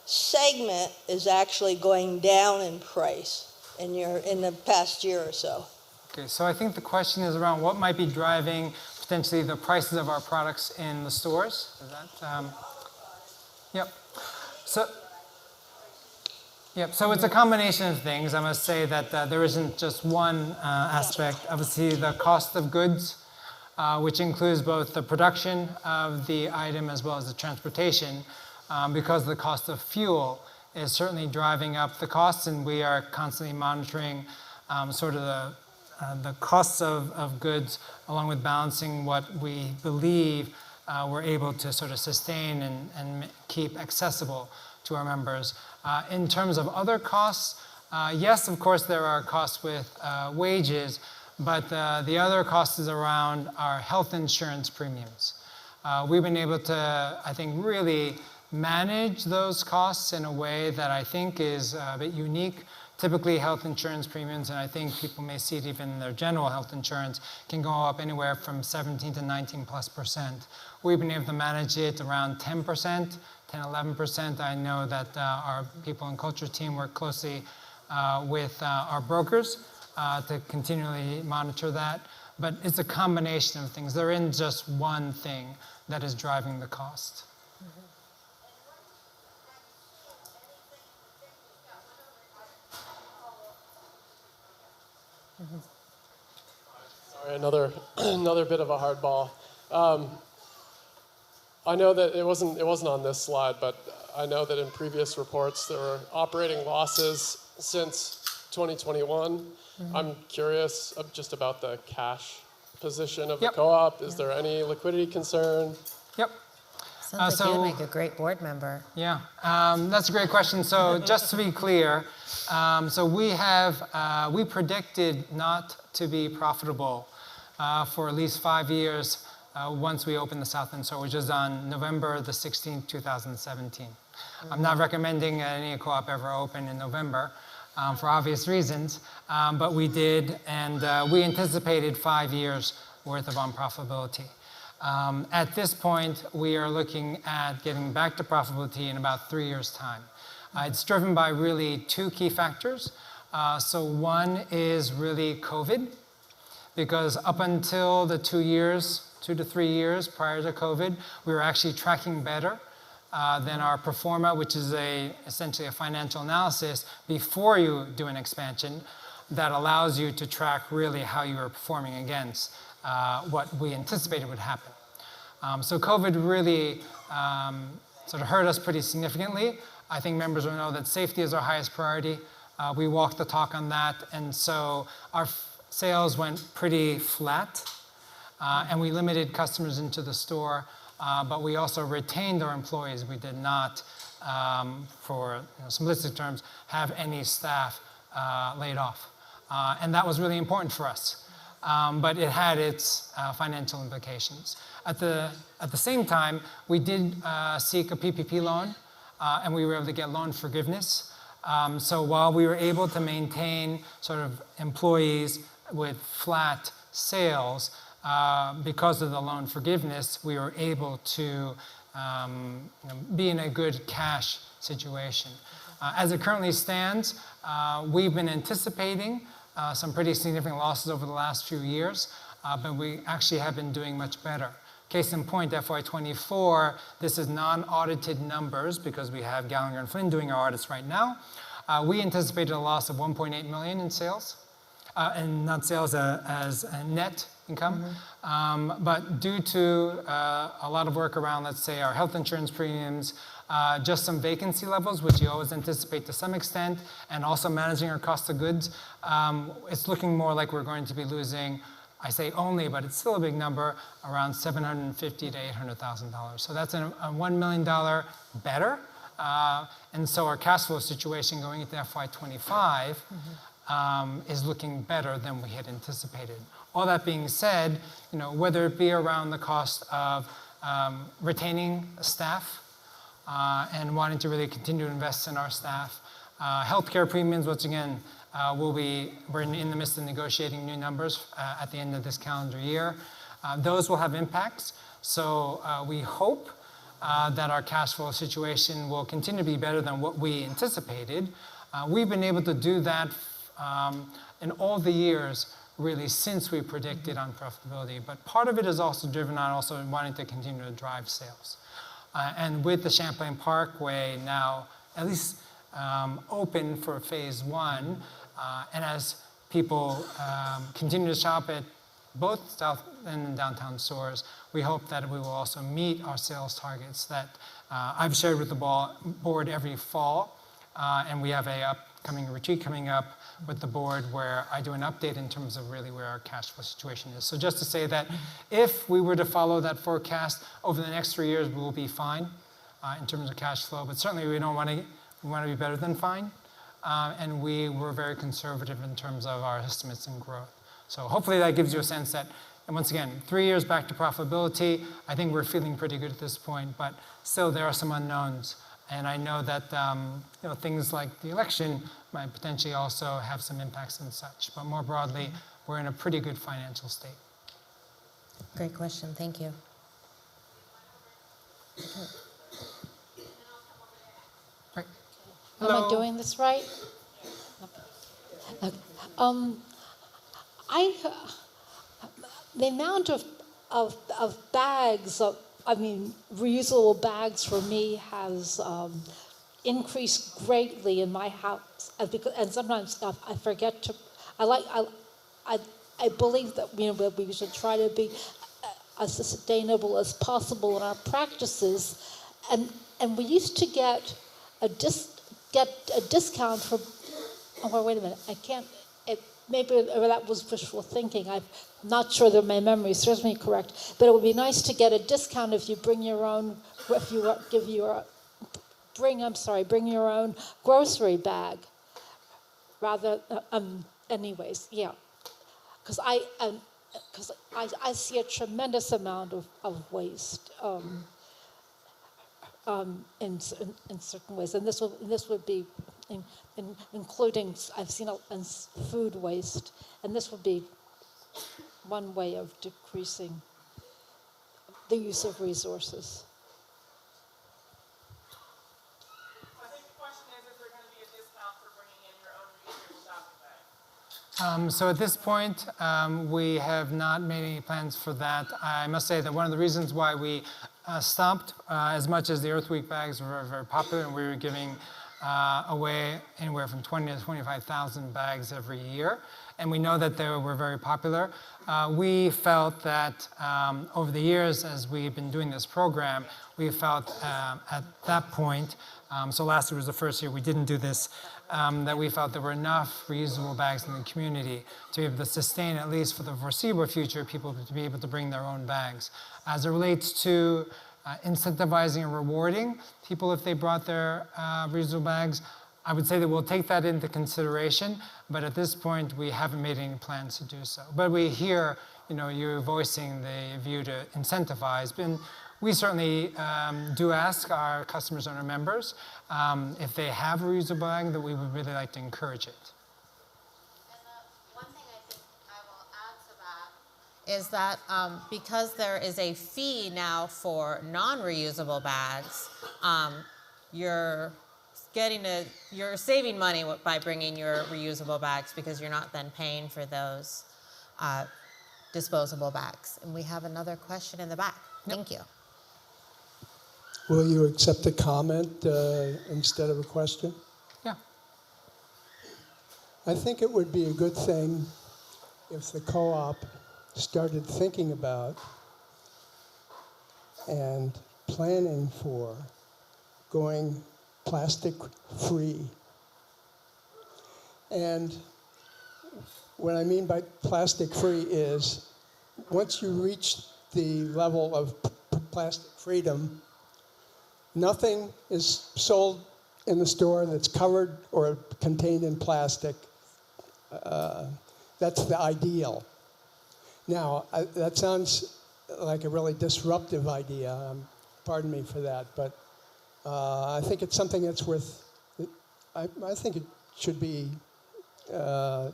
segment is actually going down in price in the past year or so? Okay, so I think the question is around what might be driving potentially the prices of our products in the stores. Is that? Yep. So it's a combination of things. I must say that there isn't just one aspect. Obviously, the cost of goods, which includes both the production of the item as well as the transportation, because the cost of fuel is certainly driving up the costs, and we are constantly monitoring sort of the costs of goods, along with balancing what we believe we're able to sort of sustain and keep accessible to our members. In terms of other costs, yes, of course, there are costs with wages, but the other cost is around our health insurance premiums. We've been able to, I think, really manage those costs in a way that I think is a bit unique. Typically, health insurance premiums, and I think people may see it even in their general health insurance, can go up anywhere from 17 to 19+%. We've been able to manage it around 10%, 10, 11%. I know that our people and culture team work closely with our brokers to continually monitor that. But it's a combination of things. There isn't just one thing that is driving the cost. Sorry, another bit of a hardball. I know that it wasn't on this slide, but I know that in previous reports there were operating losses since 2021. I'm curious just about the cash position of the Yep. co-op. Is there any liquidity concern? Yep. Sounds like so- you'd make a great board member. Yeah, that's a great question. So just to be clear, so we predicted not to be profitable for at least 5 years once we opened the South End store, which is on November the 16th, 2017. I'm not recommending any co-op ever open in November for obvious reasons, but we did, and we anticipated 5 years worth of unprofitability. At this point, we are looking at getting back to profitability in about 3 years' time. It's driven by really two key factors. So one is really COVID, because up until the 2 to 3 years prior to COVID, we were actually tracking better than our pro forma, which is essentially a financial analysis before you do an expansion that allows you to track really how you are performing against what we anticipated would happen. So COVID really sort of hurt us pretty significantly. I think members will know that safety is our highest priority. We walked the talk on that, and so our sales went pretty flat, and we limited customers into the store, but we also retained our employees. We did not, for simplistic terms, have any staff laid off. And that was really important for us. But it had its financial implications. At the same time, we did seek a PPP loan, and we were able to get loan forgiveness. So while we were able to maintain sort of employees with flat sales, because of the loan forgiveness, we were able to be in a good cash situation. As it currently stands, we've been anticipating some pretty significant losses over the last few years, but we actually have been doing much better. Case in point, FY24, this is non-audited numbers because we have Gallagher & Flynn doing our audits right now. We anticipated a loss of 1.8 million in sales, and not sales as a net income. But due to a lot of work around, let's say, our health insurance premiums, just some vacancy levels, which you always anticipate to some extent, and also managing our cost of goods, it's looking more like we're going to be losing, I say only, but it's still a big number, around $750,000 to $800,000. So that's a $1 million better. And so our cash flow situation going into FY25 is looking better than we had anticipated. All that being said, whether it be around the cost of retaining staff and wanting to really continue to invest in our staff, healthcare premiums, once again, we're in the midst of negotiating new numbers at the end of this calendar year. Those will have impacts. So we hope that our cash flow situation will continue to be better than what we anticipated. We've been able to do that in all the years really since we predicted on profitability. But part of it is also driven on also wanting to continue to drive sales. And with the Champlain Parkway now at least open for phase one, and as people continue to shop at both South End and downtown stores, we hope that we will also meet our sales targets that I've shared with the board every fall. And we have an upcoming retreat coming up with the board where I do an update in terms of really where our cash flow situation is. So just to say that if we were to follow that forecast over the next 3 years, we will be fine in terms of cash flow. But certainly we want to be better than fine. And we were very conservative in terms of our estimates and growth. So hopefully that gives you a sense that, and once again, 3 years back to profitability, I think we're feeling pretty good at this point, but still there are some unknowns. And I know that things like the election might potentially also have some impacts and such. But more broadly, we're in a pretty good financial state. Great question. Thank you. Right. Am I doing this right? The amount of bags, reusable bags for me has increased greatly in my house, and sometimes I forget to. I believe that we should try to be as sustainable as possible in our practices, and we used to get a discount for. Oh, wait a minute! I can't. maybe that was wishful thinking. I'm not sure that my memory serves me correct, but it would be nice to get a discount if you bring your own, if you give your, bring your own grocery bag, rather. Anyways, yeah, because I see a tremendous amount of waste. In certain ways, and this would be including, I've seen food waste, and this would be one way of decreasing the use of resources. I think the question is there going to be a discount for bringing in your own reusable shopping bag? So at this point, we have not made any plans for that. I must say that one of the reasons why we stopped, as much as the Earth Week bags were very popular, and we were giving away anywhere from 20 to 25,000 bags every year, and we know that they were very popular. We felt that over the years, as we've been doing this program, we felt at that point, so last year was the first year we didn't do this, that we felt there were enough reusable bags in the community to be able to sustain, at least for the foreseeable future, people to be able to bring their own bags. As it relates to incentivizing and rewarding people if they brought their reusable bags, I would say that we'll take that into consideration, but at this point we haven't made any plans to do so. But we hear, you voicing the view to incentivize, and we certainly do ask our customers and our members if they have a reusable bag, that we would really like to encourage it. One thing I think I will add to that is that because there is a fee now for non-reusable bags, you're saving money by bringing your reusable bags, because you're not then paying for those disposable bags. And we have another question in the back. Thank you. Will you accept a comment instead of a question? Yeah. I think it would be a good thing if the co-op started thinking about and planning for going plastic-free. And what I mean by plastic-free is once you reach the level of plastic freedom, nothing is sold in the store that's covered or contained in plastic. That's the ideal. Now, that sounds like a really disruptive idea. Pardon me for that, but I think it's something that's worth. I think it should be. The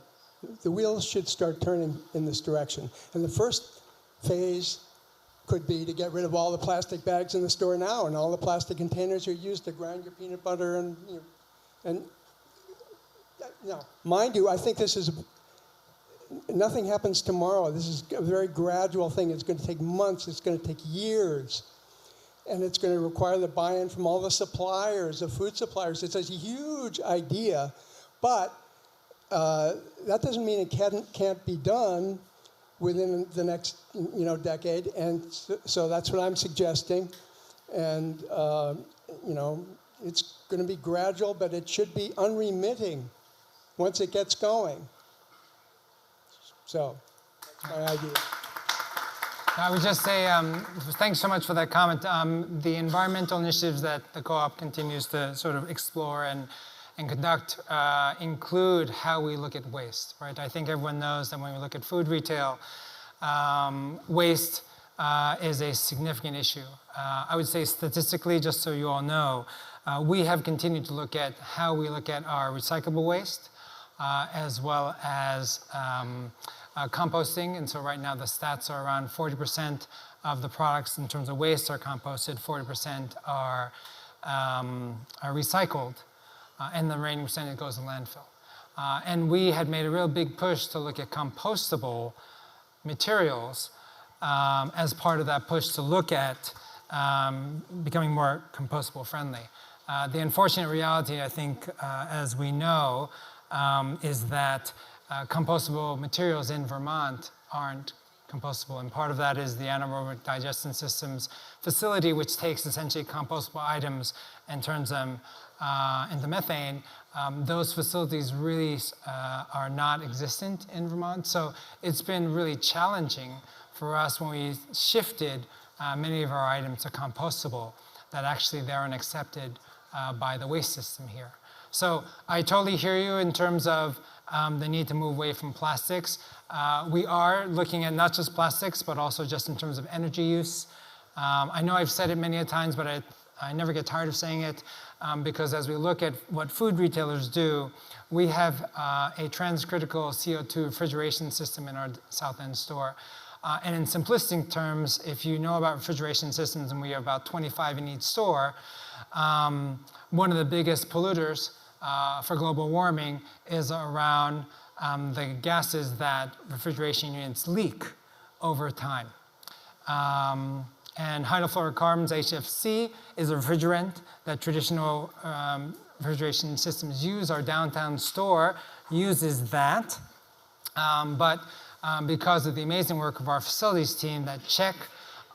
wheels should start turning in this direction, and the first phase could be to get rid of all the plastic bags in the store now, and all the plastic containers are used to grind your peanut butter and mind you, I think this is nothing happens tomorrow. This is a very gradual thing. It's going to take months. It's going to take years, and it's going to require the buy-in from all the suppliers, the food suppliers. It's a huge idea, but that doesn't mean it can't be done within the next decade, and so that's what I'm suggesting. And it's going to be gradual, but it should be unremitting once it gets going. So that's my idea. I would just say thanks so much for that comment. The environmental initiatives that the co-op continues to sort of explore and conduct include how we look at waste, right? I think everyone knows that when we look at food retail, waste is a significant issue. I would say statistically, just so you all know, we have continued to look at how we look at our recyclable waste, as well as composting. And so right now the stats are around 40% of the products in terms of waste are composted, 40% are recycled, and the remaining percentage goes to landfill. And we had made a real big push to look at compostable materials as part of that push to look at becoming more compostable friendly. The unfortunate reality, I think, as we know, is that compostable materials in Vermont aren't compostable, and part of that is the anaerobic digestion systems facility, which takes essentially compostable items and turns them into methane, those facilities really are not existent in Vermont. So it's been really challenging for us when we shifted many of our items to compostable, that actually they aren't accepted by the waste system here. So I totally hear you in terms of the need to move away from plastics. We are looking at not just plastics, but also just in terms of energy use. I know I've said it many a times, but I never get tired of saying it, because as we look at what food retailers do, we have a transcritical CO2 refrigeration system in our South End store. And in simplistic terms, if you know about refrigeration systems, and we have about 25 in each store, one of the biggest polluters for global warming is around the gases that refrigeration units leak over time. And hydrofluorocarbons, HFC, is a refrigerant that traditional refrigeration systems use. Our downtown store uses that. Because of the amazing work of our facilities team that check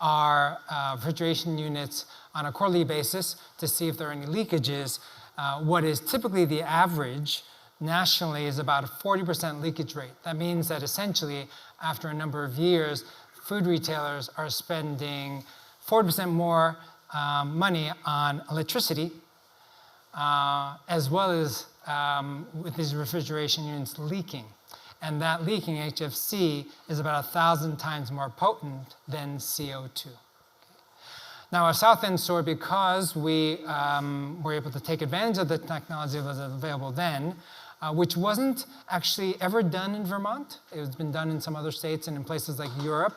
our refrigeration units on a quarterly basis to see if there are any leakages, what is typically the average nationally is about a 40% leakage rate. That means that essentially, after a number of years, food retailers are spending 40% more money on electricity, as well as with these refrigeration units leaking. And that leaking HFC is about 1,000 times more potent than CO2. Now, our South End store, because we were able to take advantage of the technology that was available then, which wasn't actually ever done in Vermont. It has been done in some other states and in places like Europe.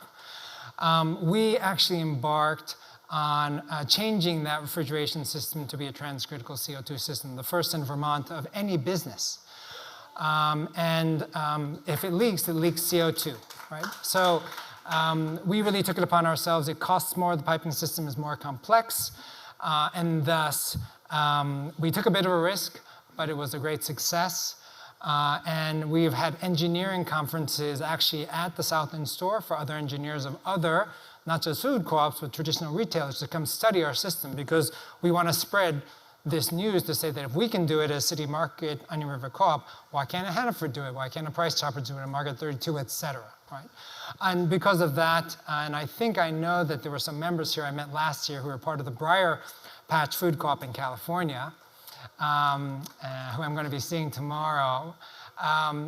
We actually embarked on changing that refrigeration system to be a transcritical CO2 system, the first in Vermont of any business. If it leaks CO2, right? So we really took it upon ourselves. It costs more, the piping system is more complex, and thus we took a bit of a risk, but it was a great success. And we've had engineering conferences actually at the South End store for other engineers of other, not just food co-ops, but traditional retailers to come study our system, because we want to spread this news to say that if we can do it as City Market, Onion River Co-op, why can't a Hannaford do it? Why can't a Price Chopper do it? A Market 32, et cetera, right? And because of that, and I know that there were some members here I met last year who were part of the Briar Patch Food Co-op in California, who I'm going to be seeing tomorrow.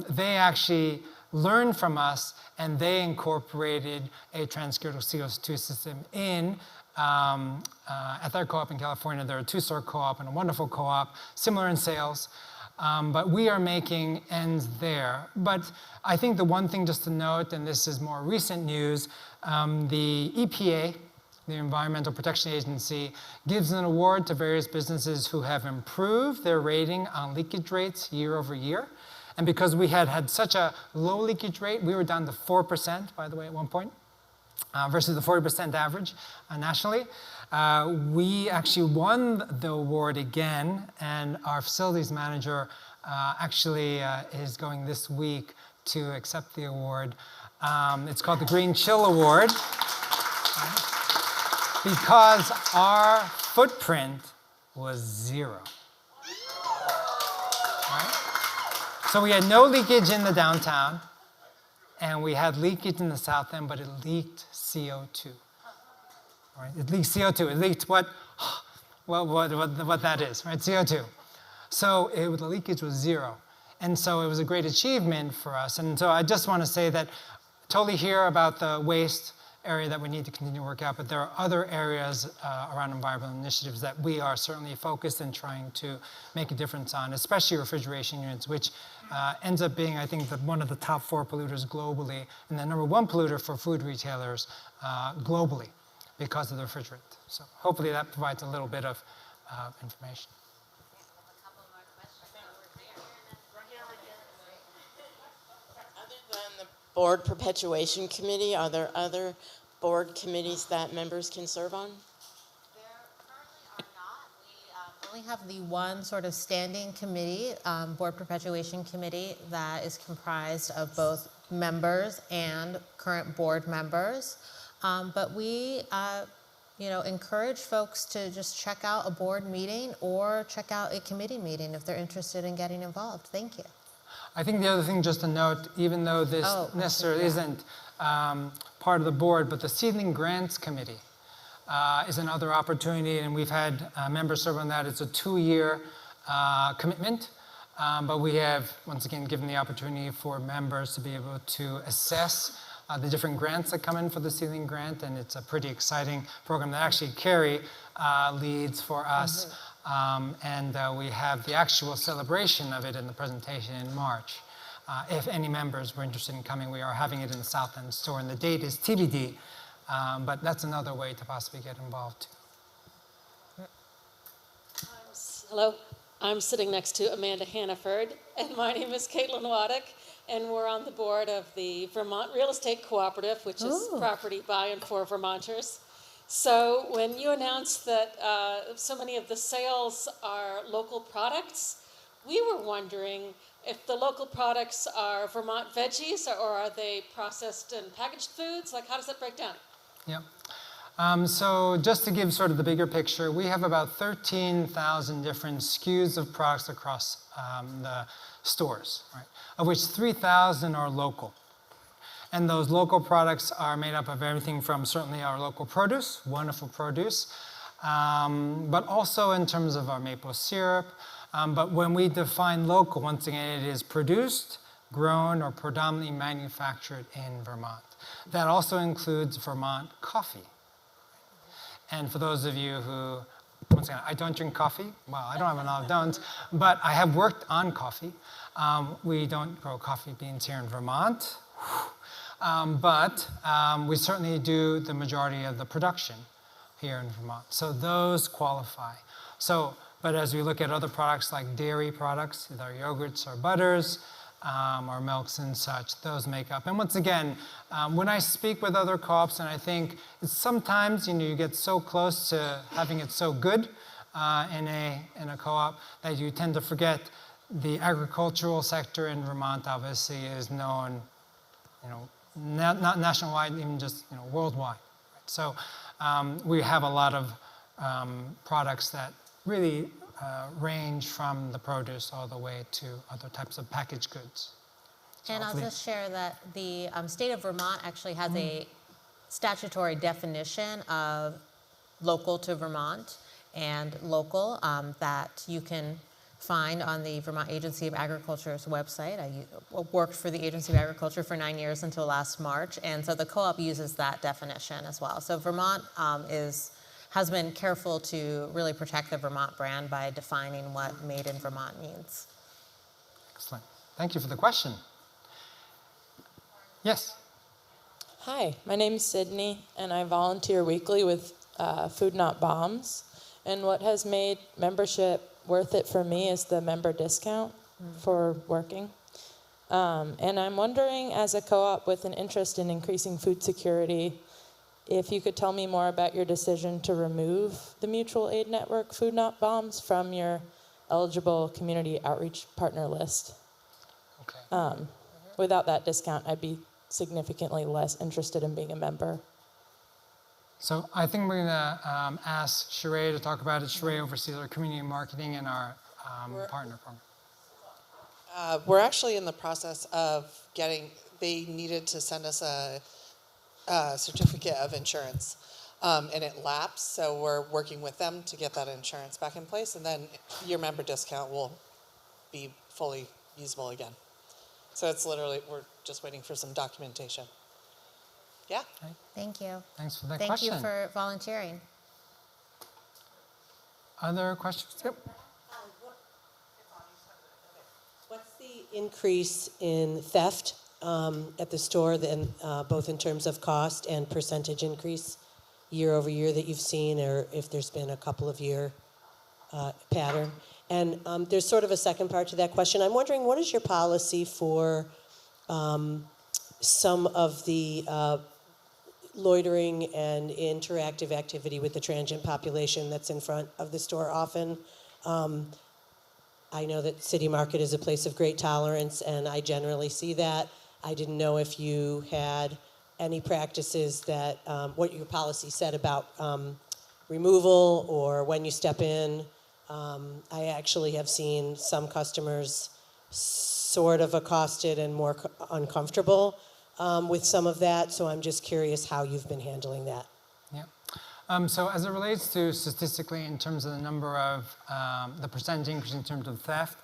They actually learned from us, and they incorporated a transcritical CO2 system in at their co-op in California. They're a two-store co-op and a wonderful co-op, similar in sales, but we are making ends there. But I think the one thing just to note, and this is more recent news, the EPA, the Environmental Protection Agency, gives an award to various businesses who have improved their rating on leakage rates year over year. And because we had such a low leakage rate, we were down to 4%, by the way, at one point, versus the 40% average nationally. We actually won the award again, and our facilities manager actually is going this week to accept the award. It's called the Green Chill Award, because our footprint was 0. Right? So we had no leakage in the downtown, and we had leakage in the South End, but it leaked CO2. Right? It leaked CO2. It leaked what that is, right? CO2. So the leakage was 0. And so it was a great achievement for us. And so I just want to say that totally hear about the waste area that we need to continue to work out, but there are other areas around environmental initiatives that we are certainly focused in trying to make a difference on, especially refrigeration units, which ends up being, I think, one of the top 4 polluters globally, and the number 1 polluter for food retailers globally because of the refrigerant. So hopefully that provides a little bit of information. Board Perpetuation Committee, are there other board committees that members can serve on? We only have the one sort of standing committee, Board Perpetuation Committee, that is comprised of both members and current board members. But we, encourage folks to just check out a board meeting or check out a committee meeting if they're interested in getting involved. Thank you. I think the other thing just to note, even though this necessarily isn't part of the board, but the Seedling Grants Committee is another opportunity, and we've had members serve on that. It's a 2-year commitment, but we have, once again, given the opportunity for members to be able to assess the different grants that come in for the Seedling Grant, and it's a pretty exciting program that actually Carrie leads for us. And we have the actual celebration of it in the presentation in March. If any members were interested in coming, we are having it in the South End store, and the date is TBD, but that's another way to possibly get involved too. Hello, I'm sitting next to Amanda Hannaford, and my name is Caitlin Waddick, and we're on the board of the Vermont Real Estate Cooperative, which is property by and for Vermonters. So when you announced that so many of the sales are local products, we were wondering if the local products are Vermont veggies or are they processed and packaged foods? Like, how does that break down? Yeah. So just to give sort of the bigger picture, we have about 13,000 different SKUs of products across the stores, right? Of which 3,000 are local. And those local products are made up of everything from certainly our local produce, wonderful produce, but also in terms of our maple syrup. But when we define local, once again, it is produced, grown, or predominantly manufactured in Vermont. That also includes Vermont coffee. And for those of you who, once again, I don't drink coffee. Well, I don't have a lot of don'ts, but I have worked on coffee. We don't grow coffee beans here in Vermont. But we certainly do the majority of the production here in Vermont. So those qualify. But as we look at other products like dairy products, either yogurts or butters, or milks and such, those make up. And once again, when I speak with other co-ops, and I think it's sometimes you get so close to having it so good in a co-op that you tend to forget the agricultural sector in Vermont obviously is known, not nationwide, even just worldwide. Right? So we have a lot of products that really range from the produce all the way to other types of packaged goods. So And I'll just share that the state of Vermont actually has a statutory definition of local to Vermont and local that you can find on the Vermont Agency of Agriculture's website. I worked for the Agency of Agriculture for 9 years until last March, and so the co-op uses that definition as well. So Vermont has been careful to really protect the Vermont brand by defining what made in Vermont means. Excellent. Thank you for the question. Yes. Hi, my name's Sydney, and I volunteer weekly with Food Not Bombs. And what has made membership worth it for me is the member discount for working. And I'm wondering, as a co-op with an interest in increasing food security, if you could tell me more about your decision to remove the mutual aid network Food Not Bombs from your eligible community outreach partner list. Okay. Without that discount, I'd be significantly less interested in being a member. So I think we're going to ask Sheree to talk about it. Sheree oversees our community marketing and our partner program. We're actually in the process of they needed to send us a certificate of insurance, and it lapsed, so we're working with them to get that insurance back in place, and then your member discount will be fully usable again. So it's literally, we're just waiting for some documentation. Yeah. Okay. Thank you. Thanks for that Thank question. you for volunteering. Other questions? Yep. What's the increase in theft at the store, then, both in terms of cost and percentage increase year over year that you've seen, or if there's been a couple of year pattern? And there's sort of a second part to that question. I'm wondering, what is your policy for some of the loitering and interactive activity with the transient population that's in front of the store often? I know that City Market is a place of great tolerance, and I generally see that. I didn't know if you had any practices that, what your policy said about removal or when you step in. I actually have seen some customers sort of accosted and more uncomfortable with some of that. So I'm just curious how you've been handling that. Yeah. So as it relates to statistically in terms of the number of, the percentage increase in terms of theft,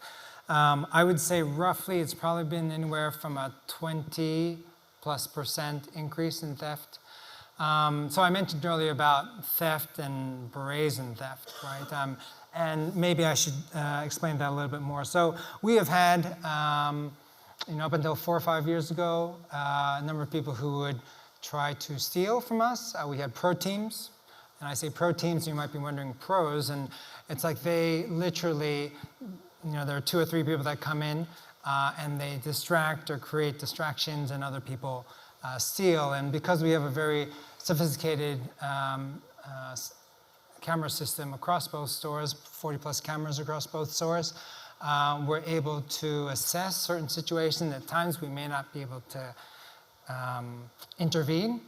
I would say roughly it's probably been anywhere from a 20+% increase in theft. So I mentioned earlier about theft and brazen theft, right? And maybe I should explain that a little bit more. So we have had, up until 4 or 5 years ago, a number of people who would try to steal from us. We had pro teams. And I say pro teams, you might be wondering pros. And it's like they literally, there are 2 or 3 people that come in and they distract or create distractions and other people steal. And because we have a very sophisticated camera system across both stores, 40+ cameras across both stores, we're able to assess certain situations. At times we may not be able to intervene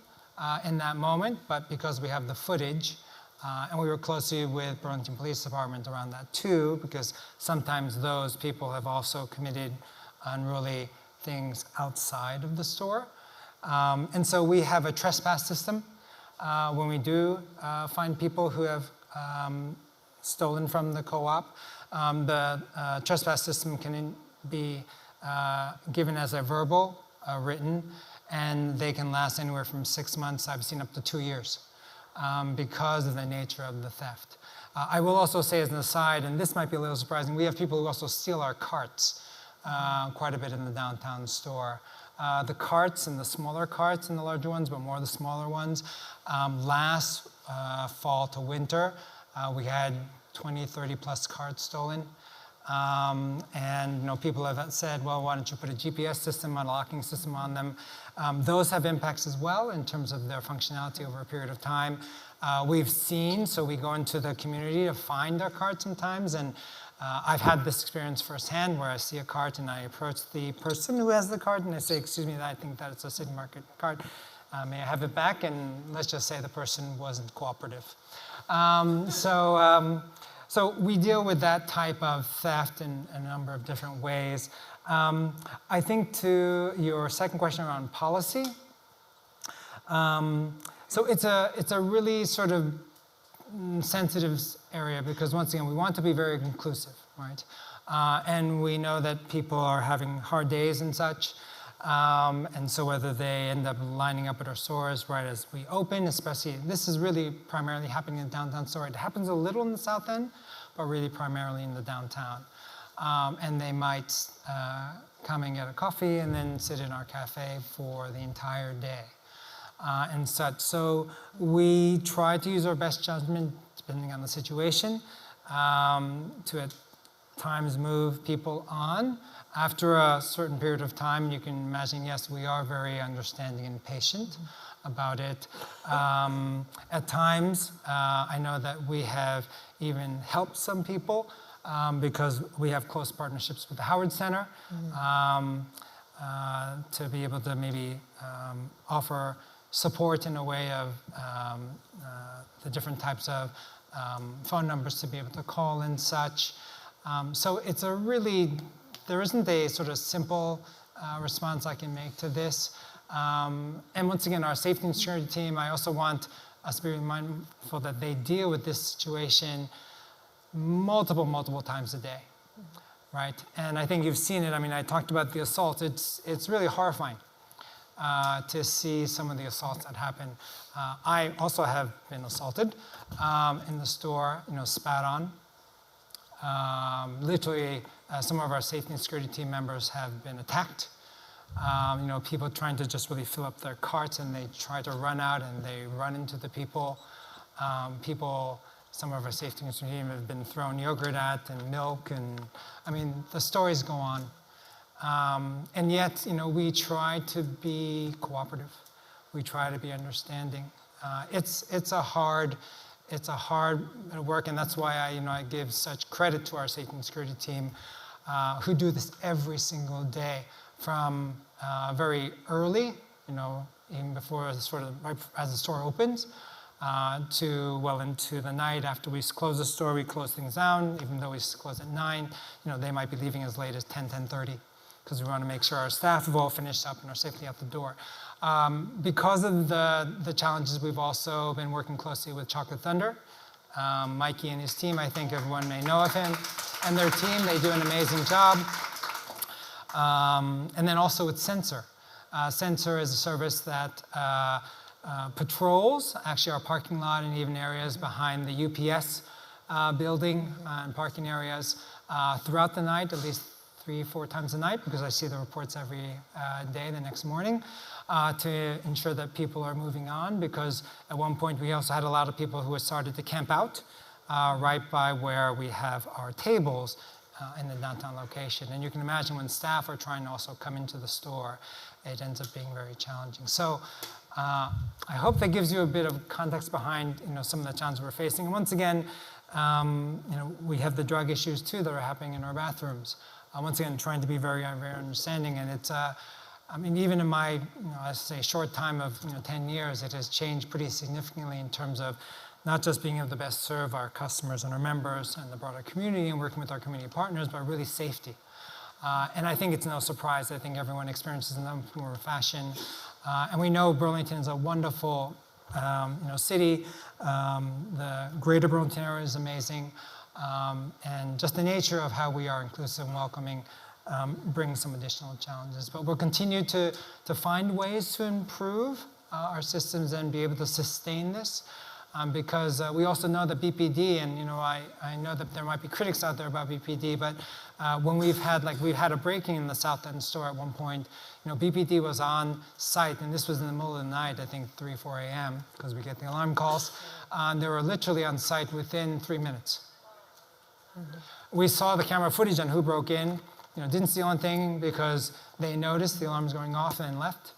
in that moment, but because we have the footage, and we work closely with Burlington Police Department around that too, because sometimes those people have also committed unruly things outside of the store. And so we have a trespass system when we do find people who have stolen from the co-op. The trespass system can be given as a verbal, written, and they can last anywhere from 6 months, I've seen up to 2 years, because of the nature of the theft. I will also say as an aside, and this might be a little surprising, we have people who also steal our carts quite a bit in the downtown store. The carts and the smaller carts and the larger ones, but more the smaller ones. Last fall to winter, we had 20, 30+ carts stolen. And people have said, well, why don't you put a GPS system, a locking system on them? Those have impacts as well in terms of their functionality over a period of time. We've seen, so we go into the community to find our carts sometimes, and I've had this experience firsthand where I see a cart and I approach the person who has the cart and I say, excuse me, I think that it's a City Market cart. May I have it back? And let's just say the person wasn't cooperative. So we deal with that type of theft in a number of different ways. I think to your second question around policy, so it's a really sort of sensitive area because once again, we want to be very inclusive, right? And we know that people are having hard days and such. And so whether they end up lining up at our stores right as we open, especially, this is really primarily happening in the downtown store. It happens a little in the South End, but really primarily in the downtown. And they might come and get a coffee and then sit in our cafe for the entire day and such. So we try to use our best judgment, depending on the situation, to at times move people on. After a certain period of time, you can imagine, yes, we are very understanding and patient about it. At times, I know that we have even helped some people because we have close partnerships with the Howard Center to be able to maybe offer support in a way of the different types of phone numbers to be able to call and such. So it's a really, there isn't a sort of simple response I can make to this. And once again, our safety and security team, I also want us to be mindful that they deal with this situation multiple times a day, right? And I think you've seen it. I mean, I talked about the assault. It's really horrifying to see some of the assaults that happen. I also have been assaulted in the store, spat on. Literally, some of our safety and security team members have been attacked. People trying to just really fill up their carts and they try to run out and they run into the people. Some of our safety and security team have been thrown yogurt at and milk, and I mean, the stories go on. And yet, we try to be cooperative. We try to be understanding. It's a hard work, and that's why I give such credit to our safety and security team who do this every single day from very early, even before right as the store opens, to well into the night. After we close the store, we close things down. Even though we close at 9, they might be leaving as late as 10:30, because we want to make sure our staff have all finished up and are safely out the door. Because of the challenges, we've also been working closely with Chocolate Thunder. Mikey and his team, I think everyone may know of him, and their team, they do an amazing job. And then also with Sensor. Sensor is a service that patrols actually our parking lot and even areas behind the UPS building and parking areas throughout the night, at least 3-4 times a night, because I see the reports every day the next morning, to ensure that people are moving on, because at one point we also had a lot of people who had started to camp out right by where we have our tables in the downtown location. And you can imagine when staff are trying to also come into the store, it ends up being very challenging. So I hope that gives you a bit of context behind some of the challenges we're facing. And once again, we have the drug issues too that are happening in our bathrooms. Once again, trying to be very, very understanding. And it's, even in my, I say short time of 10 years, it has changed pretty significantly in terms of not just being able to best serve our customers and our members and the broader community and working with our community partners, but really safety. And I think it's no surprise. I think everyone experiences in some form or fashion. And we know Burlington is a wonderful city. The greater Burlington area is amazing. And just the nature of how we are inclusive and welcoming brings some additional challenges. But we'll continue to find ways to improve our systems and be able to sustain this. Because we also know that BPD, and I know that there might be critics out there about BPD, but when we've had a break-in in the South End store at one point, BPD was on site, and this was in the middle of the night, I think 3-4 a.m., because we get the alarm calls. They were literally on site within 3 minutes. We saw the camera footage on who broke in, didn't steal anything because they noticed the alarms going off and left.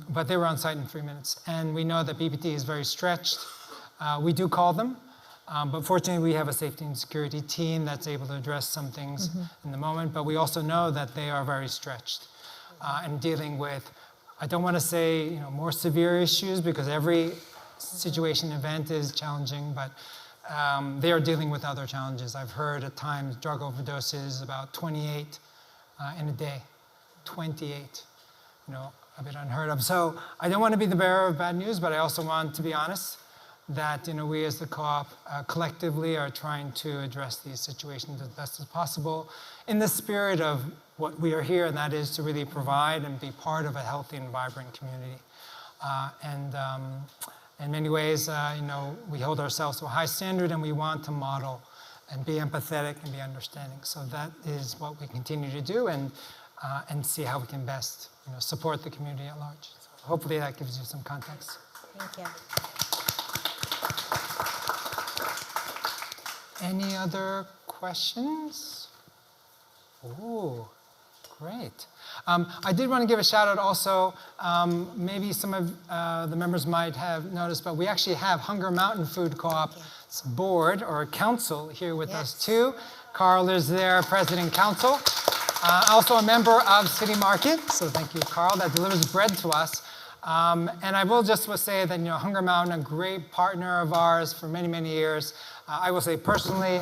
But they were on site in 3 minutes. And we know that BPD is very stretched. We do call them, but fortunately we have a safety and security team that's able to address some things in the moment. But we also know that they are very stretched and dealing with, I don't want to say more severe issues, because every situation event is challenging, but they are dealing with other challenges. I've heard at times drug overdoses, about 28 in a day, 28. A bit unheard of. So I don't want to be the bearer of bad news, but I also want to be honest that we as the co-op collectively are trying to address these situations as best as possible in the spirit of what we are here, and that is to really provide and be part of a healthy and vibrant community. And in many ways, we hold ourselves to a high standard, and we want to model and be empathetic and be understanding. So that is what we continue to do, and see how we can best support the community at large. So hopefully that gives you some context. Thank you. Any other questions? Oh, great. I did want to give a shout out also, maybe some of the members might have noticed, but we actually have Hunger Mountain Food Co-op's board or council here with us too. Carl is their president council. Also a member of City Market, so thank you, Carl, that delivers bread to us. And I will just say that Hunger Mountain, a great partner of ours for many, many years. I will say personally,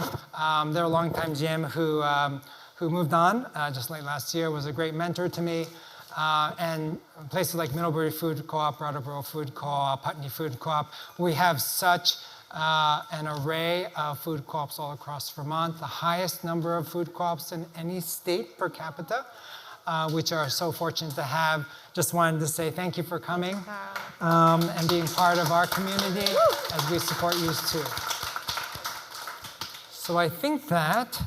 they're a longtime GM who moved on just late last year, was a great mentor to me. And places like Middlebury Food Co-op, Brattleboro Food Co-op, Putney Food Co-op, we have such an array of food co-ops all across Vermont, the highest number of food co-ops in any state per capita, which are so fortunate to have. Just wanted to say thank you for coming and being part of our community as we support you too. So I think that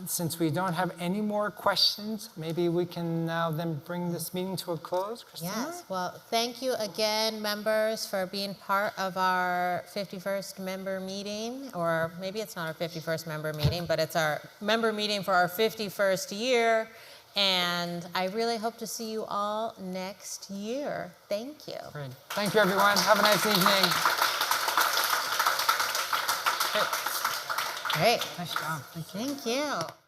since we don't have any more questions, maybe we can now then bring this meeting to a close. Christina? Yes, well, thank you again, members, for being part of our 51st member meeting, or maybe it's not our 51st member meeting, but it's our member meeting for our 51st year. And I really hope to see you all next year. Thank you. Great. Thank you, everyone. Have a nice evening. Great. Nice job. Thank you.